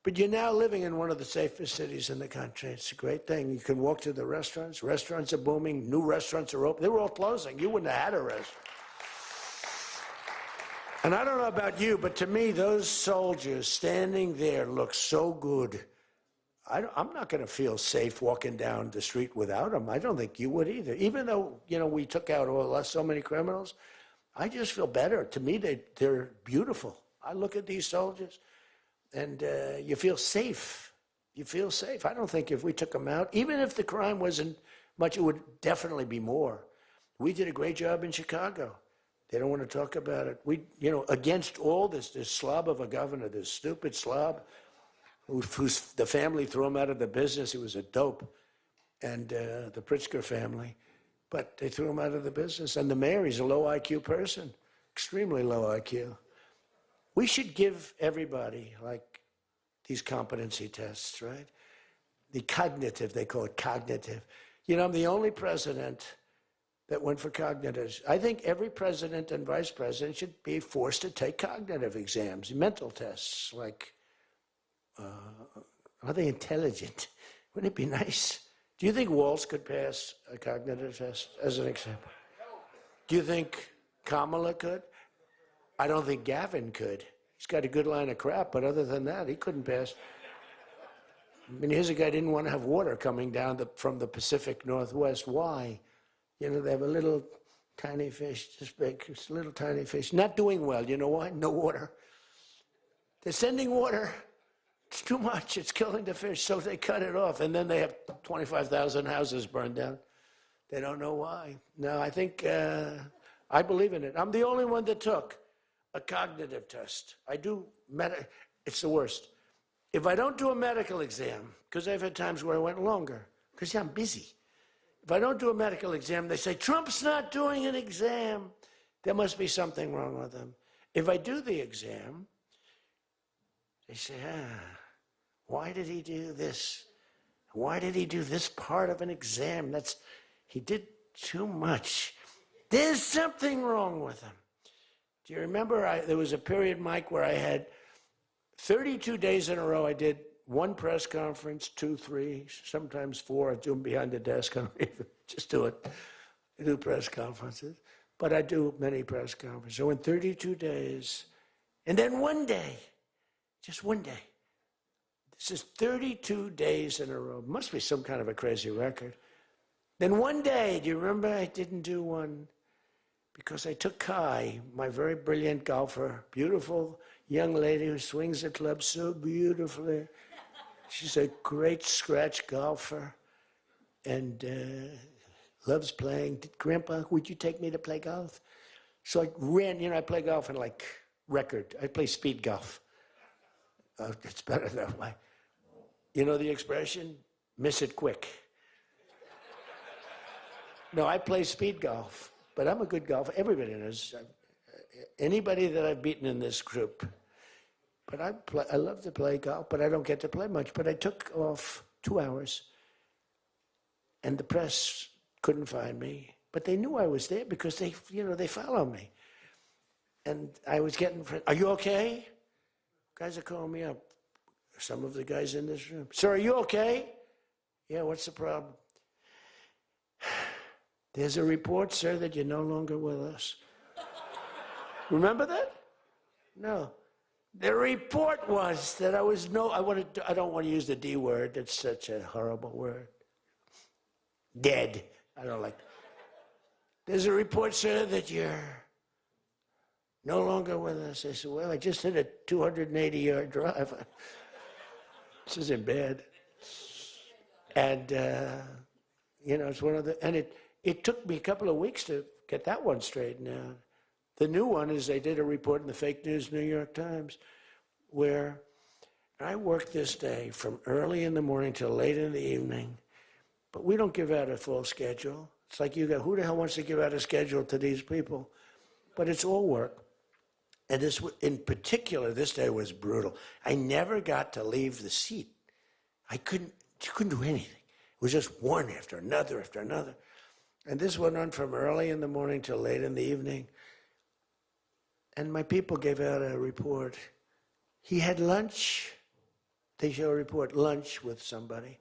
But you're now living in one of the safest cities in the country. It's a great thing. You can walk to the restaurants. Restaurants are booming. New restaurants are open. They were all closing. You wouldn't have had a restaurant. And I don't know about you, but to me, those soldiers standing there look so good. I'm not going to feel safe walking down the street without them. I don't think you would either. Even though, you know, we took out so many criminals, I just feel better. To me, they're beautiful. I look at these soldiers, and you feel safe. You feel safe. I don't think if we took them out, even if the crime wasn't much, it would definitely be more. We did a great job in Chicago. They don't want to talk about it. We, you know, against all this slob of a governor, this stupid slob, the family threw him out of the business. He was a dope, and the Pritzker family. But they threw him out of the business. And the mayor, he's a low IQ person, extremely low IQ. We should give everybody, like, these competency tests, right? The cognitive, they call it cognitive. You know, I'm the only president that went for cognitive. I think every president and vice president should be forced to take cognitive exams, mental tests, like, are they intelligent? Wouldn't it be nice? Do you think Walz could pass a cognitive test, as an example? Do you think Kamala could? I don't think Gavin could. He's got a good line of crap, but other than that, he couldn't pass. I mean, here's a guy who didn't want to have water coming down from the Pacific Northwest. Why? You know, they have a little tiny fish, this big, it's a little tiny fish, not doing well. You know why? No water. They're sending water. It's too much. It's killing the fish, so they cut it off, and then they have 25,000 houses burned down. They don't know why. No, I think, I believe in it. I'm the only one that took a cognitive test. I do, it's the worst. If I don't do a medical exam, because I've had times where I went longer, because I'm busy. If I don't do a medical exam, they say, Trump's not doing an exam. There must be something wrong with him. If I do the exam, they say, why did he do this? Why did he do this part of an exam? He did too much. There's something wrong with him. Do you remember there was a period, Mike, where I had 32 days in a row I did one press conference, 2, 3, sometimes 4. I do them behind the desk. I don't even just do it. I do press conferences. But I do many press conferences. So in 32 days, and then one day, just one day. This is 32 days in a row. Must be some kind of a crazy record. Then one day, do you remember I didn't do one? Because I took Kai, my very brilliant golfer, beautiful young lady who swings the club so beautifully. She's a great scratch golfer and loves playing. Grandpa, would you take me to play golf? So I ran, I play golf in like record. I play speed golf. It's better that way. You know the expression? Miss it quick. No, I play speed golf, but I'm a good golfer. Everybody knows. Anybody that I've beaten in this group. But I love to play golf, but I don't get to play much. But I took off 2 hours, and the press couldn't find me. But they knew I was there because they follow me. And I was getting, are you okay? Guys are calling me up. Some of the guys in this room. Sir, are you okay? Yeah, what's the problem? There's a report, sir, that you're no longer with us. Remember that? No. The report was that I don't want to use the D word. It's such a horrible word. Dead. I don't like. There's a report, sir, that you're no longer with us. I said, well, I just hit a 280-yard drive. This isn't bad. And, it's one of the, and it took me a couple of weeks to get that one straightened out. The new one is they did a report in the fake news New York Times where I worked this day from early in the morning till late in the evening, but we don't give out a full schedule. It's like you go, who the hell wants to give out a schedule to these people? But it's all work. And this, in particular, this day was brutal. I never got to leave the seat. You couldn't do anything. It was just one after another after another. And this went on from early in the morning till late in the evening. And my people gave out a report. He had lunch. They show a report, lunch with somebody.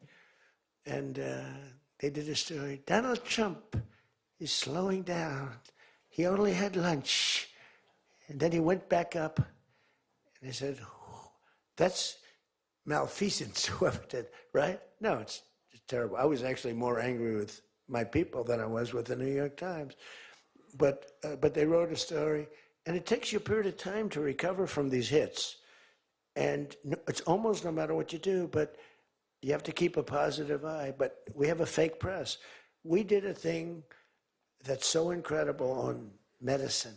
And they did a story. Donald Trump is slowing down. He only had lunch. And then he went back up. And they said, oh, that's malfeasance, whoever did, right? No, it's terrible. I was actually more angry with my people than I was with the New York Times. But they wrote a story. And it takes you a period of time to recover from these hits. And it's almost no matter what you do, but you have to keep a positive eye. But we have a fake press. We did a thing that's so incredible on medicine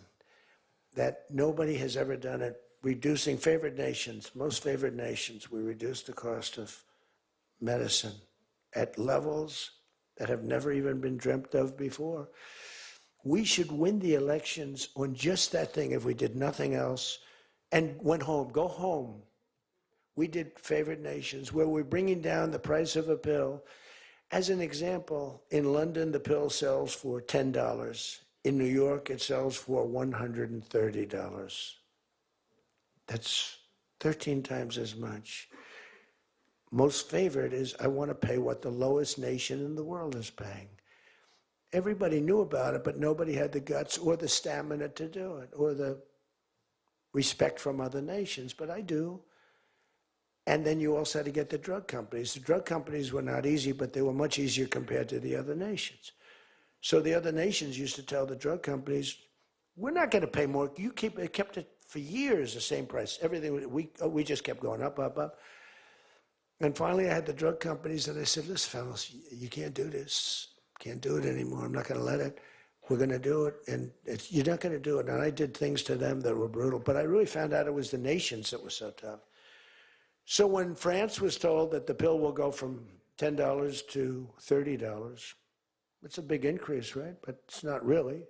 that nobody has ever done it. Reducing favored nations, most favored nations, we reduced the cost of medicine at levels that have never even been dreamt of before. We should win the elections on just that thing if we did nothing else and went home, go home. We did favored nations where we're bringing down the price of a pill. As an example, in London, the pill sells for $10. In New York, it sells for $130. That's 13 times as much. Most favored is I want to pay what the lowest nation in the world is paying. Everybody knew about it, but nobody had the guts or the stamina to do it, or the respect from other nations, but I do. And then you also had to get the drug companies. The drug companies were not easy, but they were much easier compared to the other nations. So the other nations used to tell the drug companies, we're not going to pay more. You kept it for years the same price. Everything, we just kept going up, up, up. And finally I had the drug companies and I said, listen, fellas, you can't do this. Can't do it anymore. I'm not going to let it. We're going to do it, and you're not going to do it. And I did things to them that were brutal, but I really found out it was the nations that were so tough. So when France was told that the pill will go from $10 to $30, it's a big increase, right? But it's not really.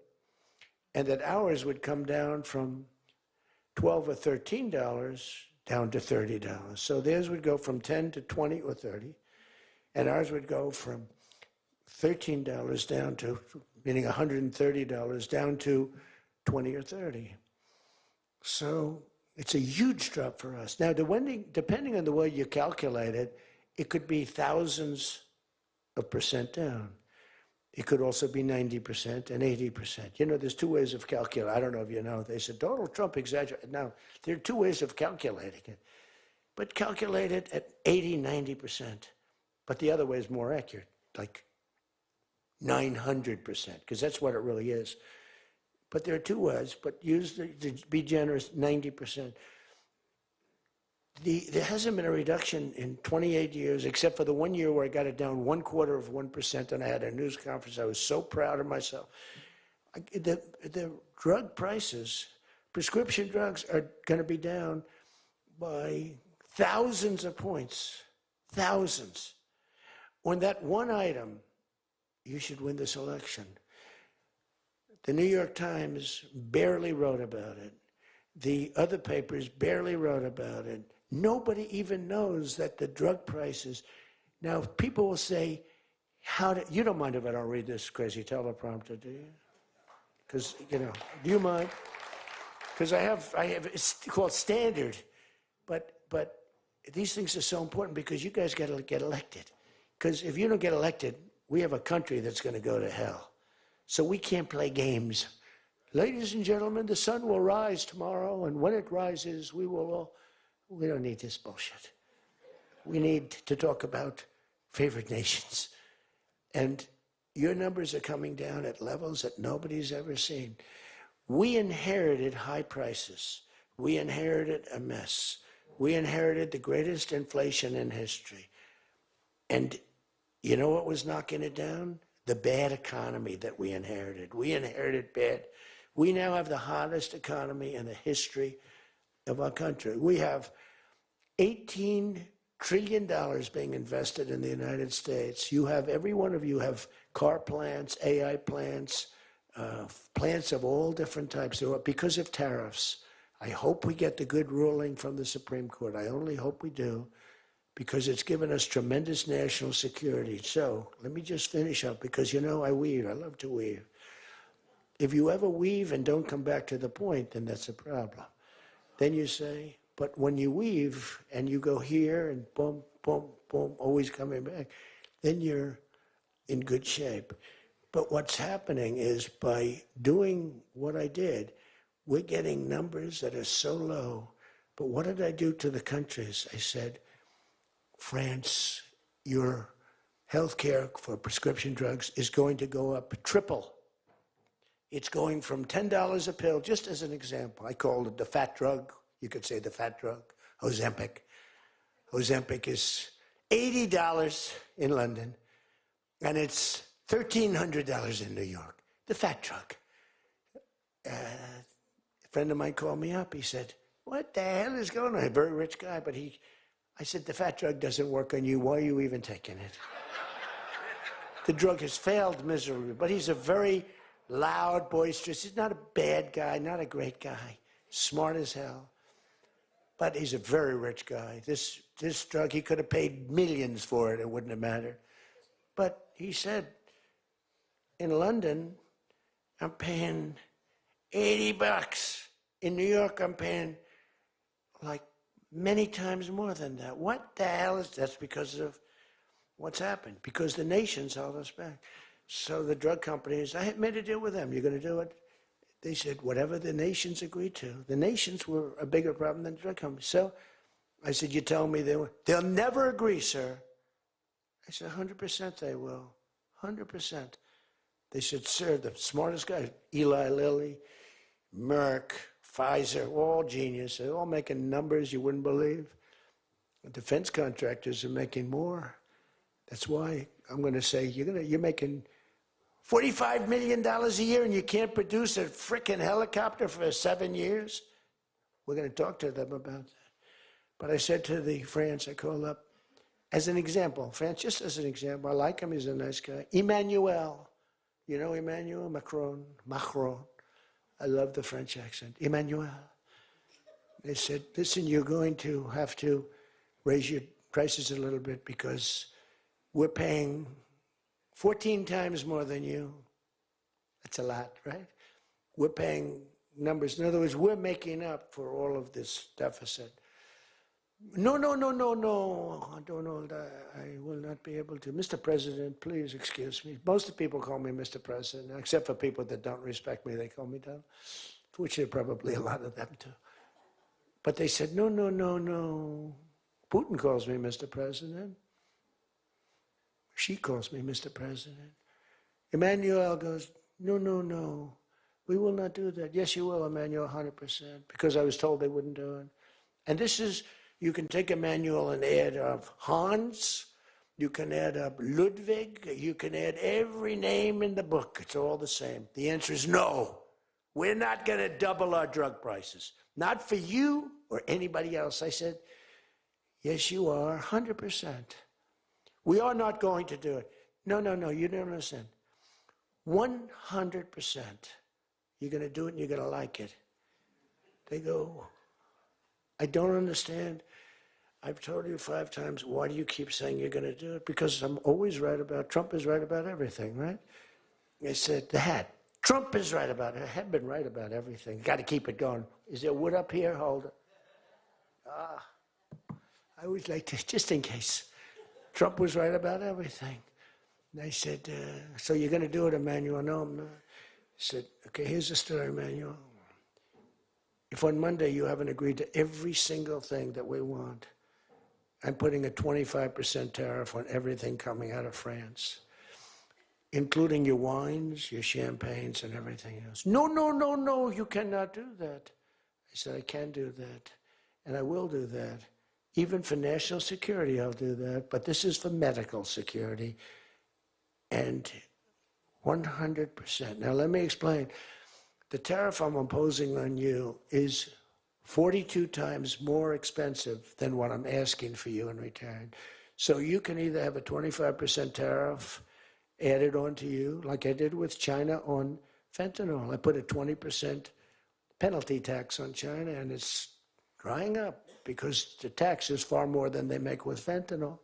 And that ours would come down from $12 or $13 down to $30. So theirs would go from 10 to 20 or 30, and ours would go from $13 down to, meaning $130 down to 20 or 30. So it's a huge drop for us. Now, depending on the way you calculate it, it could be thousands of percent down. It could also be 90% and 80%. You know, there's two ways of calculating. I don't know if you know. They said Donald Trump exaggerated. Now, there are two ways of calculating it. But calculate it at 80, 90%. But the other way is more accurate, like 900%, because that's what it really is. But there are two ways, but use, to be generous, 90%. There hasn't been a reduction in 28 years, except for the 1 year where I got it down 1/4%, and I had a news conference. I was so proud of myself. The drug prices, prescription drugs, are going to be down by thousands of points, thousands. On that one item, you should win this election. The New York Times barely wrote about it. The other papers barely wrote about it. Nobody even knows that the drug prices. Now, people will say, you don't mind if I don't read this crazy teleprompter, do you? Because, do you mind? Because I have, it's called standard. But these things are so important because you guys got to get elected. Because if you don't get elected, we have a country that's going to go to hell. So we can't play games. Ladies and gentlemen, the sun will rise tomorrow, and when it rises, we don't need this bullshit. We need to talk about favored nations. And Your numbers are coming down at levels that nobody's ever seen. We inherited high prices. We inherited a mess. We inherited the greatest inflation in history. And you know what was knocking it down? The bad economy that we inherited. We inherited bad. We now have the hottest economy in the history of our country. We have $18 trillion being invested in the United States. You have, every one of you have car plants, AI plants, plants of all different types. Because of tariffs. I hope we get the good ruling from the Supreme Court. I only hope we do, because it's given us tremendous national security. So let me just finish up, because you know I weave. I love to weave. If you ever weave and don't come back to the point, then that's a problem. Then you say, but when you weave and you go here and boom, boom, boom, always coming back, then you're in good shape. But what's happening is, by doing what I did, we're getting numbers that are so low. But what did I do to the countries? I said, France, your health care for prescription drugs is going to go up triple. It's going from $10 a pill, just as an example. I called it the fat drug. You could say the fat drug, Ozempic. Ozempic is $80 in London, and it's $1,300 in New York, the fat drug. A friend of mine called me up. He said, what the hell is going on? A very rich guy, but I said, the fat drug doesn't work on you. Why are you even taking it? The drug has failed miserably, but he's a very loud, boisterous. He's not a bad guy, not a great guy, smart as hell. But he's a very rich guy. This drug, he could have paid millions for it. It wouldn't have mattered. But he said, in London, I'm paying $80. In New York, I'm paying like many times more than that. What the hell is that? That's because of what's happened. Because the nations held us back. So the drug companies, I had made a deal with them. You're going to do it? They said, whatever the nations agreed to. The nations were a bigger problem than the drug companies. So I said, you tell me they'll never agree, sir. I said, 100% they will. 100%. They said, sir, the smartest guy, Eli Lilly, Merck, Pfizer, all genius. They're all making numbers you wouldn't believe. The defense contractors are making more. That's why I'm going to say, you're making $45 million a year and you can't produce a frickin' helicopter for 7 years? We're going to talk to them about that. But I said to the France, I called up, as an example, France, just as an example, I like him, he's a nice guy. Emmanuel, you know Emmanuel Macron? I love the French accent. Emmanuel. They said, listen, you're going to have to raise your prices a little bit because we're paying 14 times more than you. That's a lot, right? We're paying numbers. In other words, we're making up for all of this deficit. No, I don't know that I will not be able to. Mr. President, please excuse me. Most of the people call me Mr. President, except for people that don't respect me, they call me that, which there are probably a lot of them too. But they said, no. Putin calls me Mr. President. She calls me Mr. President. Emmanuel goes, no. We will not do that. Yes, you will, Emmanuel, 100%, because I was told they wouldn't do it. And this is, you can take Emmanuel and add up Hans, you can add up Ludwig, you can add every name in the book. It's all the same. The answer is no. We're not going to double our drug prices. Not for you or anybody else. I said, yes, you are, 100%. We are not going to do it. No, you don't understand. 100%. You're going to do it and you're going to like it. They go, I don't understand. I've told you 5 times, why do you keep saying you're going to do it? Because I'm always right about, Trump is right about everything, right? I said, the hat. Trump is right about it. I have been right about everything. Got to keep it going. Is there wood up here? Hold it. I always like to, just in case. Trump was right about everything. And I said, so you're going to do it, Emmanuel? No, I'm not. I said, okay, here's the story, Emmanuel. If on Monday you haven't agreed to every single thing that we want, I'm putting a 25% tariff on everything coming out of France. including your wines, your champagnes, and everything else. No, no, no, no, you cannot do that. I said, I can do that, and I will do that. Even for national security, I'll do that, but this is for medical security, and 100%. Now, let me explain. The tariff I'm imposing on you is 42 times more expensive than what I'm asking for you in return. So you can either have a 25% tariff added on to you, like I did with China on fentanyl. I put a 20% penalty tax on China, and it's drying up because the tax is far more than they make with fentanyl.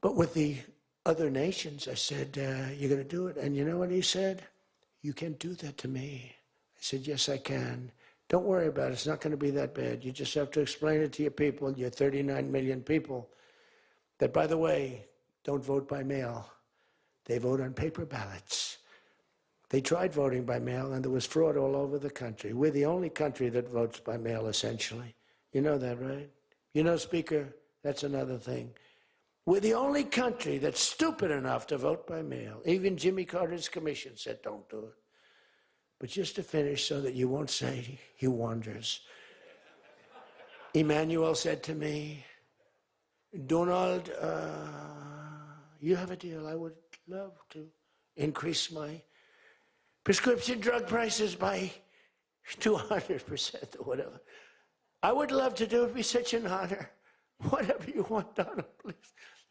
But with the other nations, I said, you're going to do it. And you know what he said? You can't do that to me. I said, yes, I can. Don't worry about it. It's not going to be that bad. You just have to explain it to your people, your 39 million people, that, by the way, don't vote by mail. They vote on paper ballots. They tried voting by mail, and there was fraud all over the country. We're the only country that votes by mail, essentially. You know that, right? You know, Speaker, that's another thing. We're the only country that's stupid enough to vote by mail. Even Jimmy Carter's commission said, don't do it. But just to finish so that you won't say he wanders, Emmanuel said to me, Donald, you have a deal. I would love to increase my prescription drug prices by 200% or whatever. I would love to do it. It'd be such an honor. Whatever you want, Donald, please.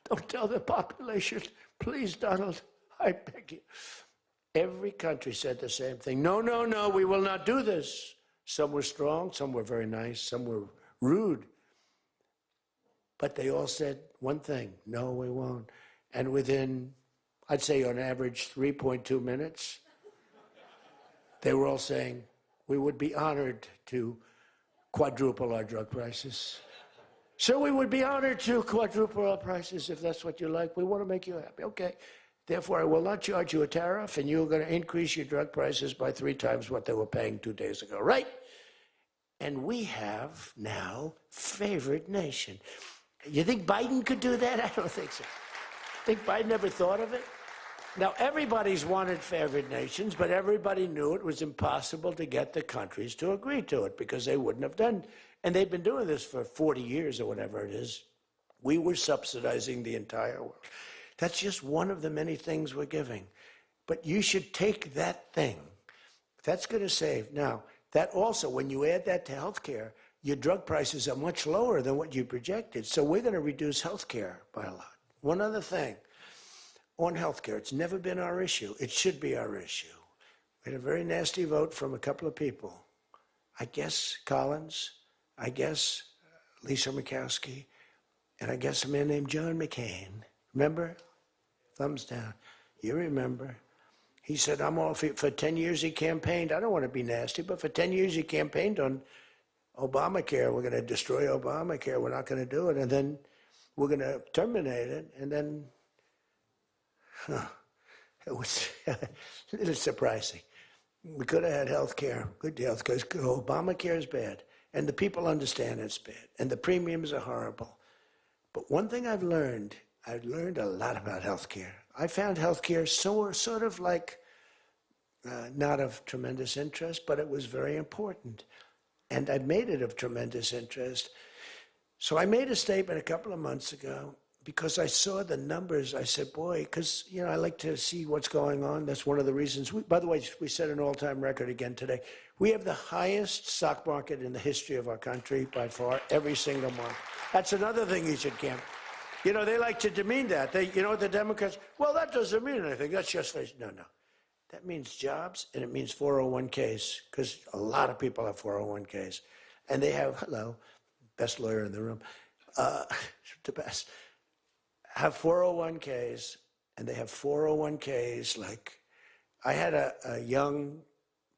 Don't tell the population. Please, Donald, I beg you. Every country said the same thing. No, no, no, we will not do this. Some were strong, some were very nice, some were rude. But they all said one thing, no, we won't. And within, I'd say on average, 3.2 minutes, they were all saying, we would be honored to quadruple our drug prices. So we would be honored to quadruple our prices if that's what you like. We want to make you happy. Okay. Therefore, I will not charge you a tariff, and you're going to increase your drug prices by 3 times what they were paying 2 days ago, right? And we have now favored nation. You think Biden could do that? I don't think so. Think Biden ever thought of it? Now, everybody's wanted favored nations, but everybody knew it was impossible to get the countries to agree to it because they wouldn't have done. And they've been doing this for 40 years or whatever it is. We were subsidizing the entire world. That's just one of the many things we're giving. But you should take that thing. That's going to save. Now, that also, when you add that to healthcare, your drug prices are much lower than what you projected. So we're going to reduce healthcare by a lot. One other thing. On healthcare, it's never been our issue. It should be our issue. We had a very nasty vote from a couple of people. I guess Collins, I guess Lisa Murkowski, and I guess a man named John McCain. Remember? Thumbs down. You remember. He said, I'm all for 10 years he campaigned. I don't want to be nasty, but for 10 years he campaigned on Obamacare. We're going to destroy Obamacare. We're not going to do it. And then we're going to terminate it. And then, it was a little surprising. We could have had health care, good health care. Obamacare is bad. And the people understand it's bad. And the premiums are horrible. But one thing I've learned a lot about healthcare. I found healthcare sort of like not of tremendous interest, but it was very important. And I made it of tremendous interest. So I made a statement a couple of months ago because I saw the numbers. I said, boy, because, you know, I like to see what's going on. That's one of the reasons. By the way, we set an all-time record again today. We have the highest stock market in the history of our country by far, every single month. That's another thing you should camp. You know, they like to demean that. You know what the Democrats, well, that doesn't mean anything. That's just, no. That means jobs, and it means 401ks, because a lot of people have 401ks. And they have, hello, best lawyer in the room, the best, have 401ks, and they have 401ks like, I had a young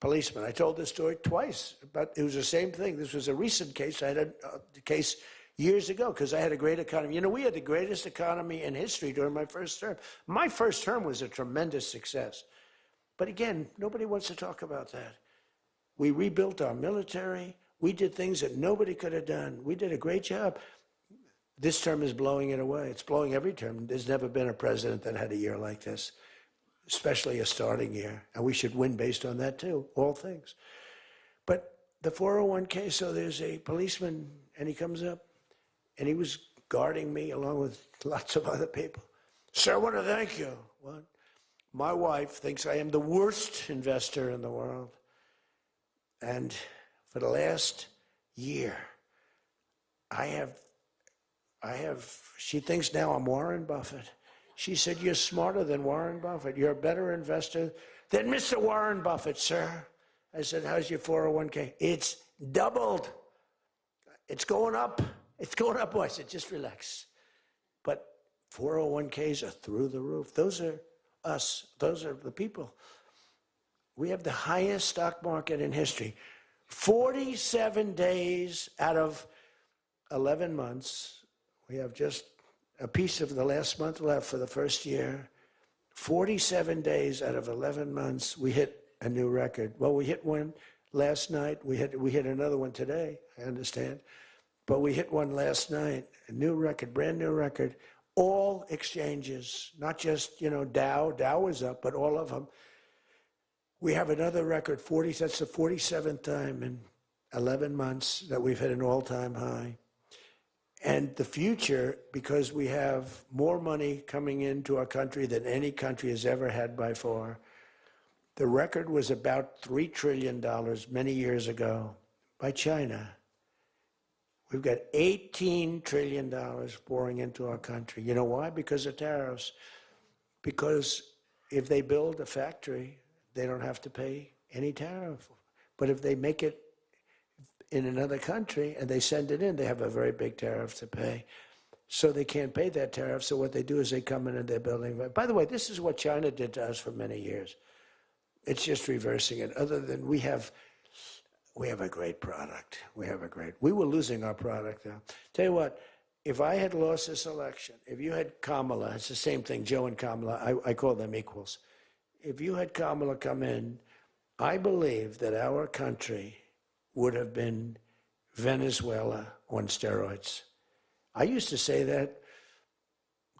policeman. I told this story twice, but it was the same thing. This was a recent case. I had a case years ago because I had a great economy. You know, we had the greatest economy in history during my first term. My first term was a tremendous success. But again, nobody wants to talk about that. We rebuilt our military. We did things that nobody could have done. We did a great job. This term is blowing it away. It's blowing every term. There's never been a president that had a year like this. especially a starting year. And we should win based on that too, all things. But the 401k, so there's a policeman, and he comes up, and he was guarding me along with lots of other people. Sir, I want to thank you. What? My wife thinks I am the worst investor in the world. And for the last year, she thinks now I'm Warren Buffett. She said, you're smarter than Warren Buffett. You're a better investor than Mr. Warren Buffett, sir. I said, how's your 401k? It's doubled. It's going up. It's going up. I said, just relax. But 401ks are through the roof. Those are us. Those are the people. We have the highest stock market in history. 47 days out of 11 months. We have just a piece of the last month left for the first year. 47 days out of 11 months, we hit a new record. Well, we hit one last night. We hit another one today, I understand. But we hit one last night, a new record, brand new record. All exchanges, not just, Dow. Dow was up, but all of them. We have another record, that's the 47th time in 11 months that we've hit an all-time high. And the future, because we have more money coming into our country than any country has ever had by far. The record was about $3 trillion many years ago by China. We've got $18 trillion pouring into our country. You know why? Because of tariffs. Because if they build a factory, they don't have to pay any tariff. But if they make it in another country and they send it in, they have a very big tariff to pay. So they can't pay that tariff. So what they do is they come in and they're building. By the way, this is what China did to us for many years. It's just reversing it. Other than we have a great product. We were losing our product now. Tell you what, if I had lost this election, if you had Kamala, it's the same thing, Joe and Kamala, I call them equals. If you had Kamala come in, I believe that our country would have been Venezuela on steroids. I used to say that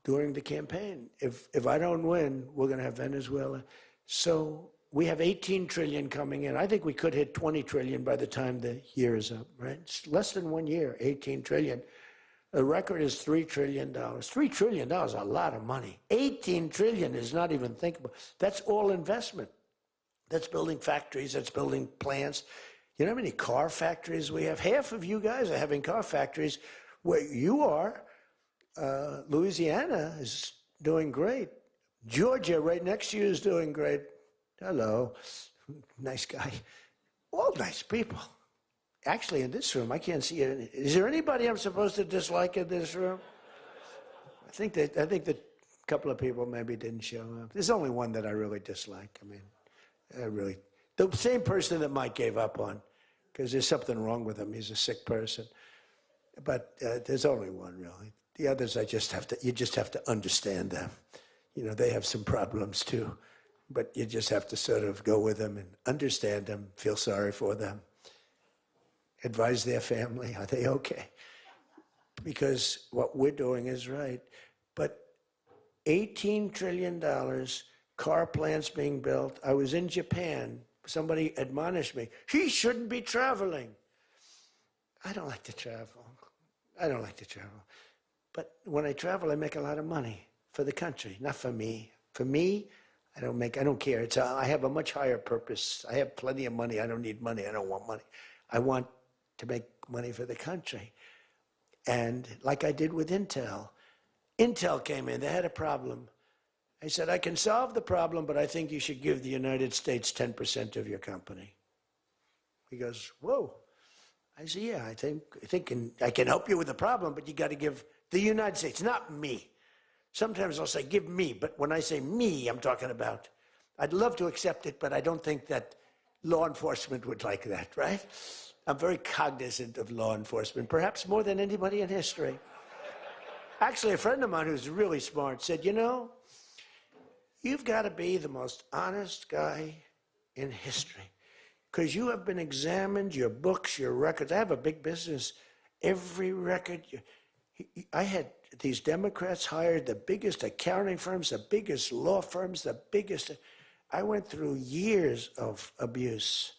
during the campaign. If I don't win, we're going to have Venezuela. So we have 18 trillion coming in. I think we could hit 20 trillion by the time the year is up, right? It's less than 1 year, 18 trillion. The record is $3 trillion. $3 trillion is a lot of money. 18 trillion is not even thinkable. That's all investment. That's building factories, that's building plants. You know how many car factories we have? Half of you guys are having car factories where you are. Louisiana is doing great. Georgia, right next to you, is doing great. Hello. Nice guy. All nice people. Actually, in this room, I can't see it. Is there anybody I'm supposed to dislike in this room? I think that a couple of people maybe didn't show up. There's only one that I really dislike. I mean, the same person that Mike gave up on, because there's something wrong with him. He's a sick person. But there's only one, really. The others, you just have to understand them. They have some problems too. But you just have to sort of go with them and understand them, feel sorry for them. Advise their family, are they okay? Because what we're doing is right. But $18 trillion, car plants being built. I was in Japan. Somebody admonished me, he shouldn't be traveling. I don't like to travel. But when I travel, I make a lot of money for the country, not for me. For me, I don't care. I have a much higher purpose. I have plenty of money. I don't need money. I don't want money. I want to make money for the country. And like I did with Intel. Intel came in. They had a problem. I said, I can solve the problem, but I think you should give the United States 10% of your company. He goes, whoa. I said, yeah, I think I can help you with the problem, but you got to give the United States, not me. Sometimes I'll say, give me, but when I say me, I'm talking about, I'd love to accept it, but I don't think that law enforcement would like that, right? I'm very cognizant of law enforcement, perhaps more than anybody in history. Actually, a friend of mine who's really smart said, you've got to be the most honest guy in history because you have been examined, your books, your records. I have a big business. Every record. I had these Democrats hired the biggest accounting firms, the biggest law firms, the biggest. I went through years of abuse.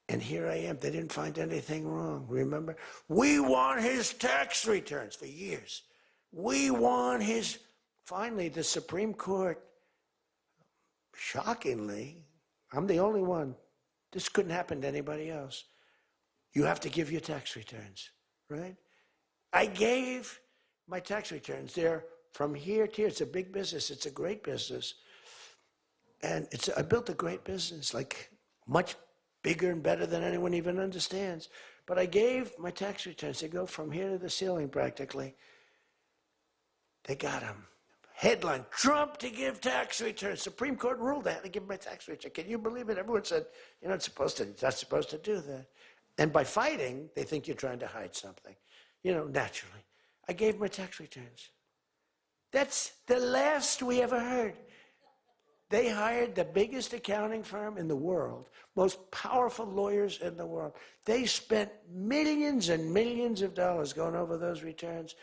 And here I am. They didn't find anything wrong. Remember? We want his tax returns for years. We want his. Finally, the Supreme Court, shockingly, I'm the only one. This couldn't happen to anybody else. You have to give your tax returns, right? I gave my tax returns. They're from here to here. It's a big business. It's a great business. And I built a great business, like much bigger and better than anyone even understands. But I gave my tax returns. They go from here to the ceiling practically. They got them. Headline, Trump to give tax returns. Supreme Court ruled I had to give my tax return. Can you believe it? Everyone said, you're not supposed to do that. And by fighting, they think you're trying to hide something. Naturally. I gave my tax returns. That's the last we ever heard. They hired the biggest accounting firm in the world, most powerful lawyers in the world. They spent millions and millions of dollars going over those returns.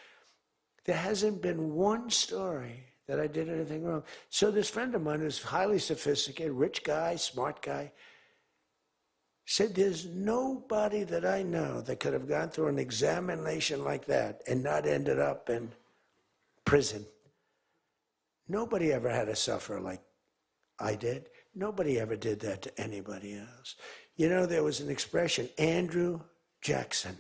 There hasn't been one story that I did anything wrong. So this friend of mine who's highly sophisticated, rich guy, smart guy, said there's nobody that I know that could have gone through an examination like that and not ended up in prison. Nobody ever had to suffer like I did. Nobody ever did that to anybody else. There was an expression, Andrew Jackson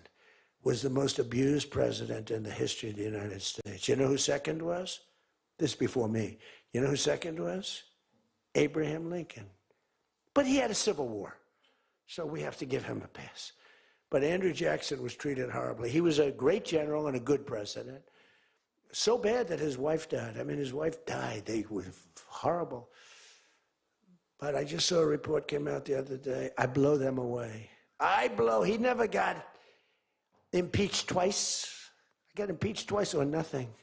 was the most abused president in the history of the United States. You know who second was? This before me. You know who second was? Abraham Lincoln. But he had a civil war, so we have to give him a pass. But Andrew Jackson was treated horribly. He was a great general and a good president. So bad that his wife died. His wife died. They were horrible. But I just saw a report came out the other day. I blow them away. He never got impeached twice. I got impeached twice on nothing.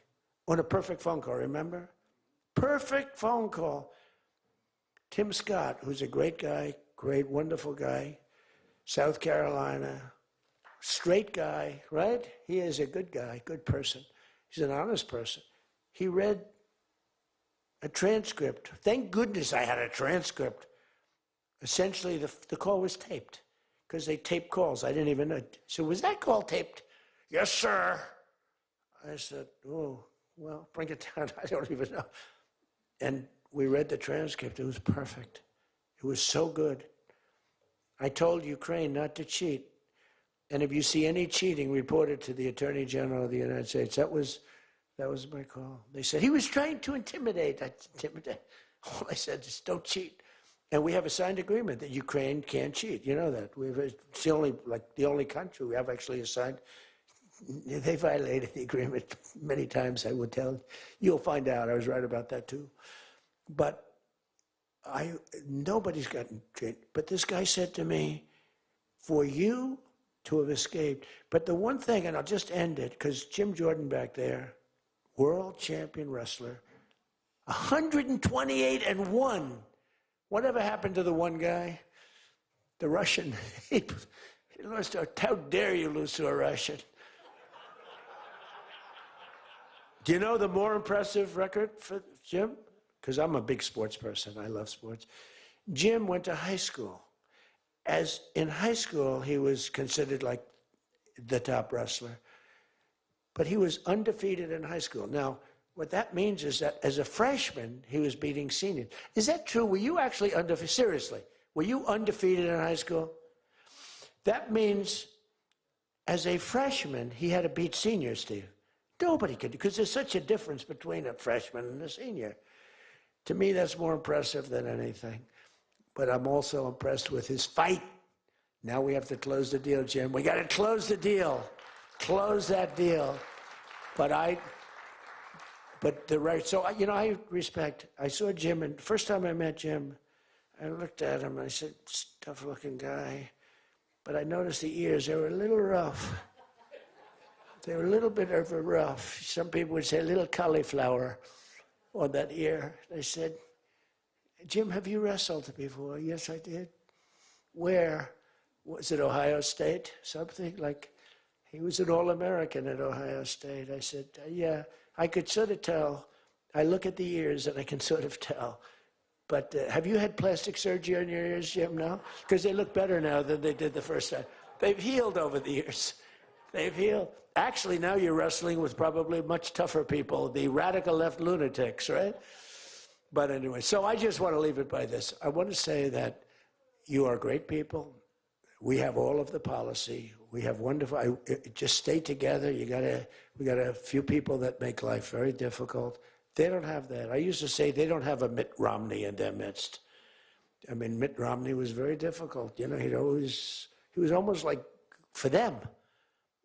On a perfect phone call, remember? Perfect phone call. Tim Scott, who's a great guy, great, wonderful guy, South Carolina, straight guy, right? He is a good guy, good person. He's an honest person. He read a transcript. Thank goodness I had a transcript. Essentially, the call was taped because they tape calls. I didn't even know. So was that call taped? Yes, sir. I said, oh, well, bring it down. I don't even know. And we read the transcript. It was perfect. It was so good. I told Ukraine not to cheat. And if you see any cheating, report it to the Attorney General of the United States. That was my call. They said, he was trying to intimidate. All I said is, don't cheat. And we have a signed agreement that Ukraine can't cheat. You know that. It's the only country we have actually a signed. They violated the agreement many times, I would tell. You'll find out. I was right about that too. But nobody's gotten cheated. But this guy said to me, for you to have escaped. But the one thing, and I'll just end it, because Jim Jordan back there, world champion wrestler, 128-1. Whatever happened to the one guy? The Russian. He lost to, how dare you lose to a Russian? Do you know the more impressive record for Jim? Because I'm a big sports person. I love sports. Jim went to high school. As in high school, he was considered like the top wrestler. But he was undefeated in high school. Now, what that means is that as a freshman, he was beating seniors. Is that true? Were you actually undefeated? Seriously, were you undefeated in high school? That means as a freshman, he had to beat seniors, Steve. Nobody could, because there's such a difference between a freshman and a senior. To me, that's more impressive than anything. But I'm also impressed with his fight. Now we have to close the deal, Jim. We got to close the deal. Close that deal. I respect. I saw Jim, and first time I met Jim, I looked at him, and I said, tough-looking guy. But I noticed the ears, they were a little rough. They were a little bit of a rough. Some people would say a little cauliflower on that ear. They said, Jim, have you wrestled before? Yes, I did. Where? Was it Ohio State? Something like, He was an All-American at Ohio State. I said, yeah, I could sort of tell. I look at the ears and I can sort of tell. But have you had plastic surgery on your ears, Jim, now? Because they look better now than they did the first time. They've healed over the years. They've healed. Actually, now you're wrestling with probably much tougher people, the radical left lunatics, right? But anyway, so I just want to leave it by this. I want to say that you are great people. We have all of the policy. We have wonderful, just stay together. We got a few people that make life very difficult. They don't have that. I used to say they don't have a Mitt Romney in their midst. I mean, Mitt Romney was very difficult. You know, he was almost like, for them,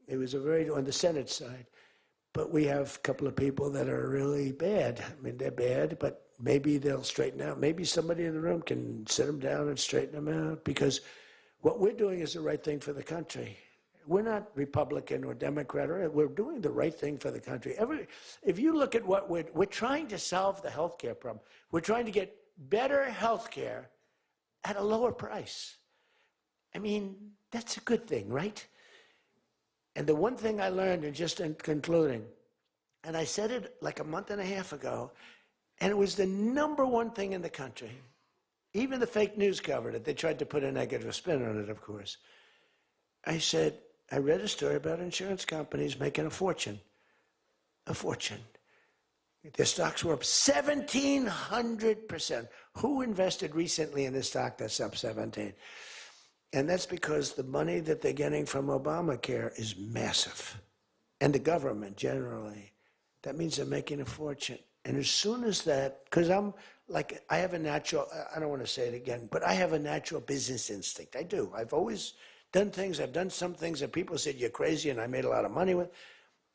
he was on the Senate side. But we have a couple of people that are really bad. I mean, they're bad, but maybe they'll straighten out. Maybe somebody in the room can sit them down and straighten them out, because what we're doing is the right thing for the country. We're not Republican or Democrat. We're doing the right thing for the country. If you look at what we're trying to solve the health care problem. We're trying to get better health care at a lower price. I mean, that's a good thing, right? And the one thing I learned, and just in concluding, and I said it like a month and a half ago, and it was the #1 thing in the country. Even the fake news covered it. They tried to put a negative spin on it, of course. I said, I read a story about insurance companies making a fortune. A fortune. Their stocks were up 1,700%. Who invested recently in a stock that's up 17? And that's because the money that they're getting from Obamacare is massive. And the government generally. That means they're making a fortune. And as soon as that, because I have a natural, I don't want to say it again, but I have a natural business instinct. I do. I've always done things. I've done some things that people said, you're crazy, and I made a lot of money with.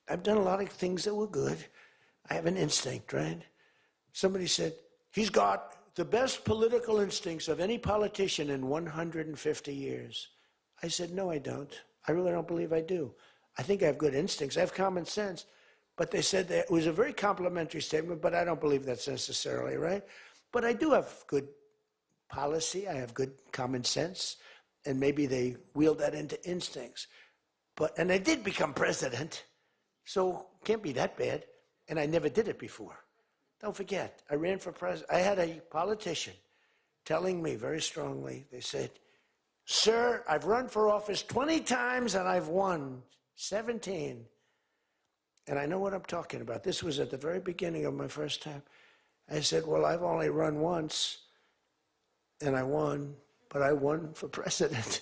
I've done a lot of things that were good. I have an instinct, right? Somebody said, he's got the best political instincts of any politician in 150 years. I said, no, I don't. I really don't believe I do. I think I have good instincts. I have common sense. But they said that it was a very complimentary statement, but I don't believe that's necessarily right. But I do have good policy. I have good common sense. And maybe they wheeled that into instincts. And I did become president, so can't be that bad. And I never did it before. Don't forget, I ran for president. I had a politician telling me very strongly, they said, sir, I've run for office 20 times and I've won 17. And I know what I'm talking about. This was at the very beginning of my first time. I said, well, I've only run once, and I won, but I won for president.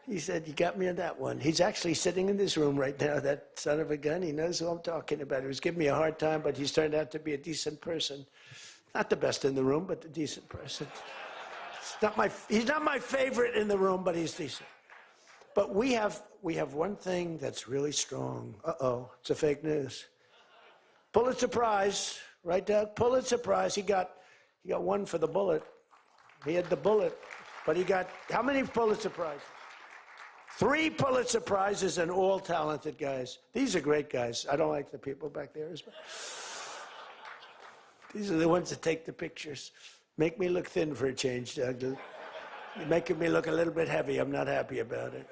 He said, you got me on that one. He's actually sitting in this room right now, that son of a gun. He knows who I'm talking about. He was giving me a hard time, but he's turned out to be a decent person. Not the best in the room, but a decent person. He's not my favorite in the room, but he's decent. But we have one thing that's really strong. Uh-oh, it's a fake news. Pulitzer Prize, right, Doug? Pulitzer Prize. He got one for the bullet. He had the bullet, but he got how many Pulitzer Prizes? 3 Pulitzer Prizes, and all talented guys. These are great guys. I don't like the people back there as well. These are the ones that take the pictures. Make me look thin for a change, Doug. You're making me look a little bit heavy. I'm not happy about it.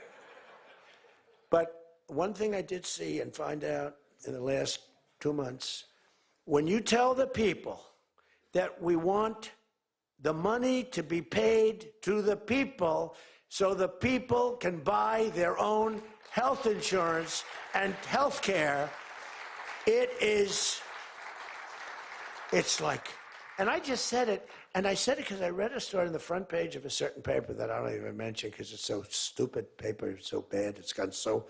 But one thing I did see and find out in the last 2 months, when you tell the people that we want the money to be paid to the people so the people can buy their own health insurance and health care, it's like, and I just said it, and I said it because I read a story on the front page of a certain paper that I don't even mention because it's so stupid paper, it's so bad, it's gone so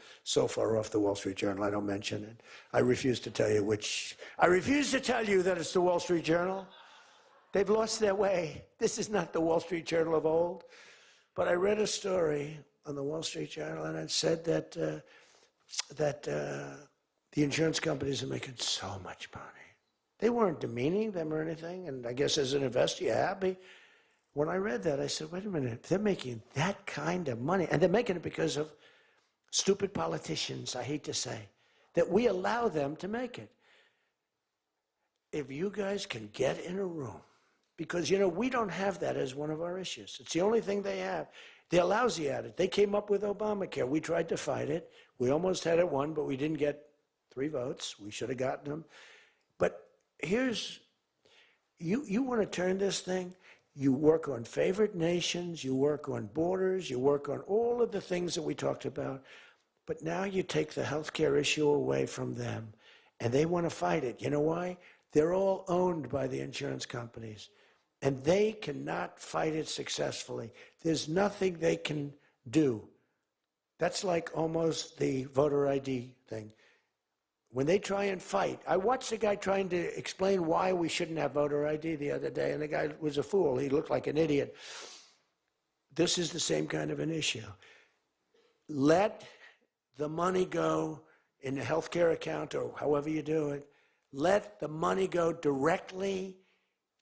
far off the Wall Street Journal, I don't mention it. I refuse to tell you that it's the Wall Street Journal. They've lost their way. This is not the Wall Street Journal of old. But I read a story on the Wall Street Journal, and it said that the insurance companies are making so much money. They weren't demeaning them or anything, and I guess as an investor, you're happy. When I read that, I said, wait a minute, they're making that kind of money, and they're making it because of stupid politicians, I hate to say, that we allow them to make it. If you guys can get in a room, because, you know, we don't have that as one of our issues. It's the only thing they have. They're lousy at it. They came up with Obamacare. We tried to fight it. We almost had it won, but we didn't get 3 votes. We should have gotten them. But here's, you want to turn this thing, you work on favored nations, you work on borders, you work on all of the things that we talked about, but now you take the health care issue away from them, and they want to fight it. You know why? They're all owned by the insurance companies, and they cannot fight it successfully. There's nothing they can do. That's like almost the voter ID thing. When they try and fight, I watched a guy trying to explain why we shouldn't have voter ID the other day, and the guy was a fool. He looked like an idiot. This is the same kind of an issue. Let the money go in the healthcare account or however you do it. Let the money go directly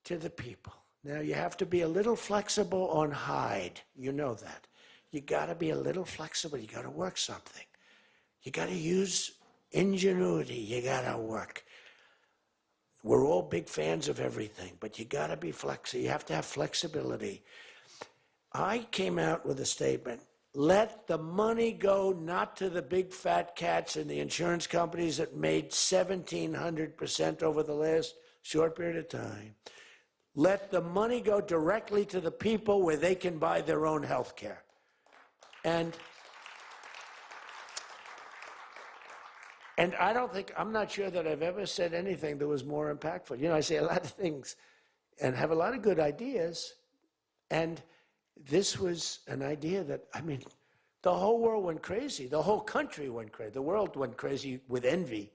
to the people. Now, you have to be a little flexible on Hyde. You know that. You got to be a little flexible. You got to work something. You got to use ingenuity. You got to work. We're all big fans of everything, but you got to be flexible. You have to have flexibility. I came out with a statement. Let the money go not to the big fat cats and the insurance companies that made 1,700% over the last short period of time. Let the money go directly to the people where they can buy their own health care. And I don't think, I'm not sure that I've ever said anything that was more impactful. You know, I say a lot of things and have a lot of good ideas. And this was an idea that, I mean, the whole world went crazy. The whole country went crazy. The world went crazy with envy.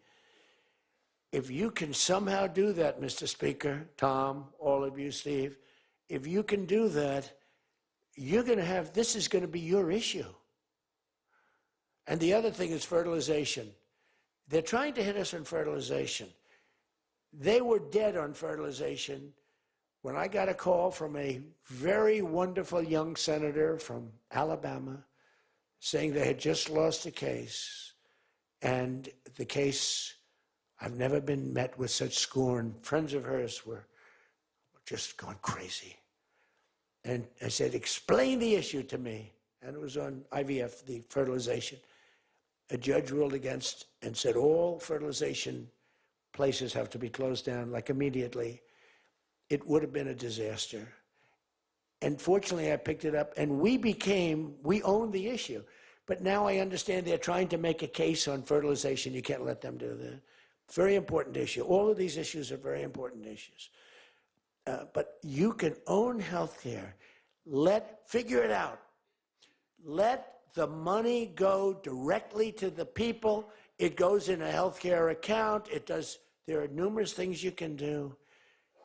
If you can somehow do that, Mr. Speaker, Tom, all of you, Steve, if you can do that, you're going to have, this is going to be your issue. And the other thing is fertilization. They're trying to hit us on fertilization. They were dead on fertilization when I got a call from a very wonderful young senator from Alabama saying they had just lost a case, and the case, I've never been met with such scorn. Friends of hers were just going crazy. And I said, explain the issue to me. And it was on IVF, the fertilization. A judge ruled against and said all fertilization places have to be closed down, like immediately. It would have been a disaster. And fortunately, I picked it up, and we owned the issue. But now I understand they're trying to make a case on fertilization. You can't let them do that. Very important issue. All of these issues are very important issues. But you can own health care. Figure it out. Let the money go directly to the people. It goes in a health care account. There are numerous things you can do.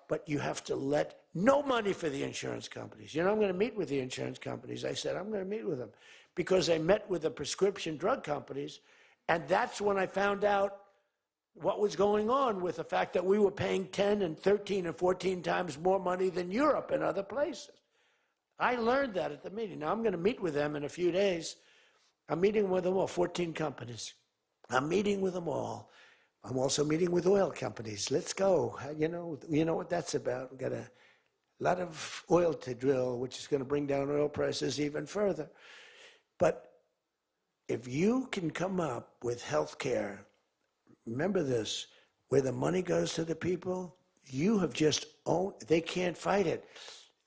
But you have to let no money for the insurance companies. You know, I'm going to meet with the insurance companies. I said, I'm going to meet with them because I met with the prescription drug companies. And that's when I found out what was going on with the fact that we were paying 10 and 13 and 14 times more money than Europe and other places. I learned that at the meeting. Now, I'm going to meet with them in a few days. I'm meeting with them all, 14 companies. I'm meeting with them all. I'm also meeting with oil companies. Let's go. You know what that's about. We've got a lot of oil to drill, which is going to bring down oil prices even further. But if you can come up with health care, remember this, where the money goes to the people, you have just owned, they can't fight it.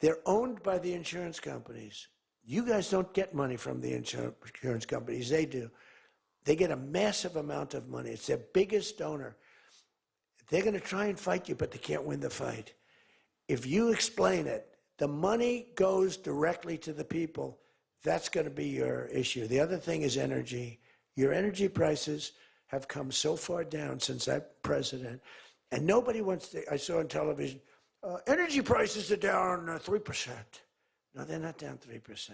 They're owned by the insurance companies. You guys don't get money from the insurance companies. They do. They get a massive amount of money. It's their biggest donor. They're going to try and fight you, but they can't win the fight. If you explain it, the money goes directly to the people. That's going to be your issue. The other thing is energy. Your energy prices have come so far down since I'm president, and nobody wants to, I saw on television, energy prices are down 3%. No, they're not down 3%.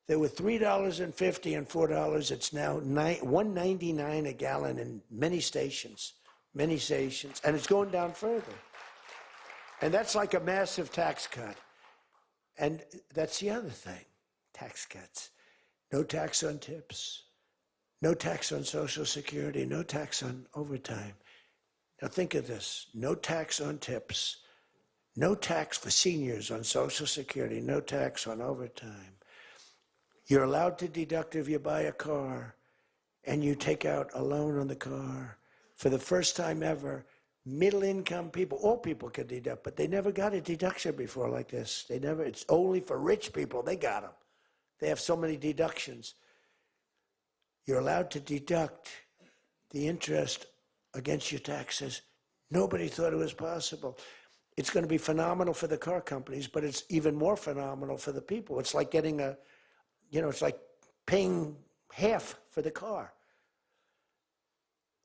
They were $3.50 and $4. It's now $1.99 a gallon in many stations, and it's going down further. And that's like a massive tax cut. And that's the other thing, tax cuts. No tax on tips, no tax on Social Security, no tax on overtime. Now think of this, no tax on tips, no tax for seniors on Social Security, no tax on overtime. You're allowed to deduct if you buy a car and you take out a loan on the car. For the first time ever, middle-income people, all people can deduct, but they never got a deduction before like this. They never, it's only for rich people, they got them. They have so many deductions. You're allowed to deduct the interest against your taxes. Nobody thought it was possible. It's going to be phenomenal for the car companies, but it's even more phenomenal for the people. It's like getting a, it's like paying half for the car.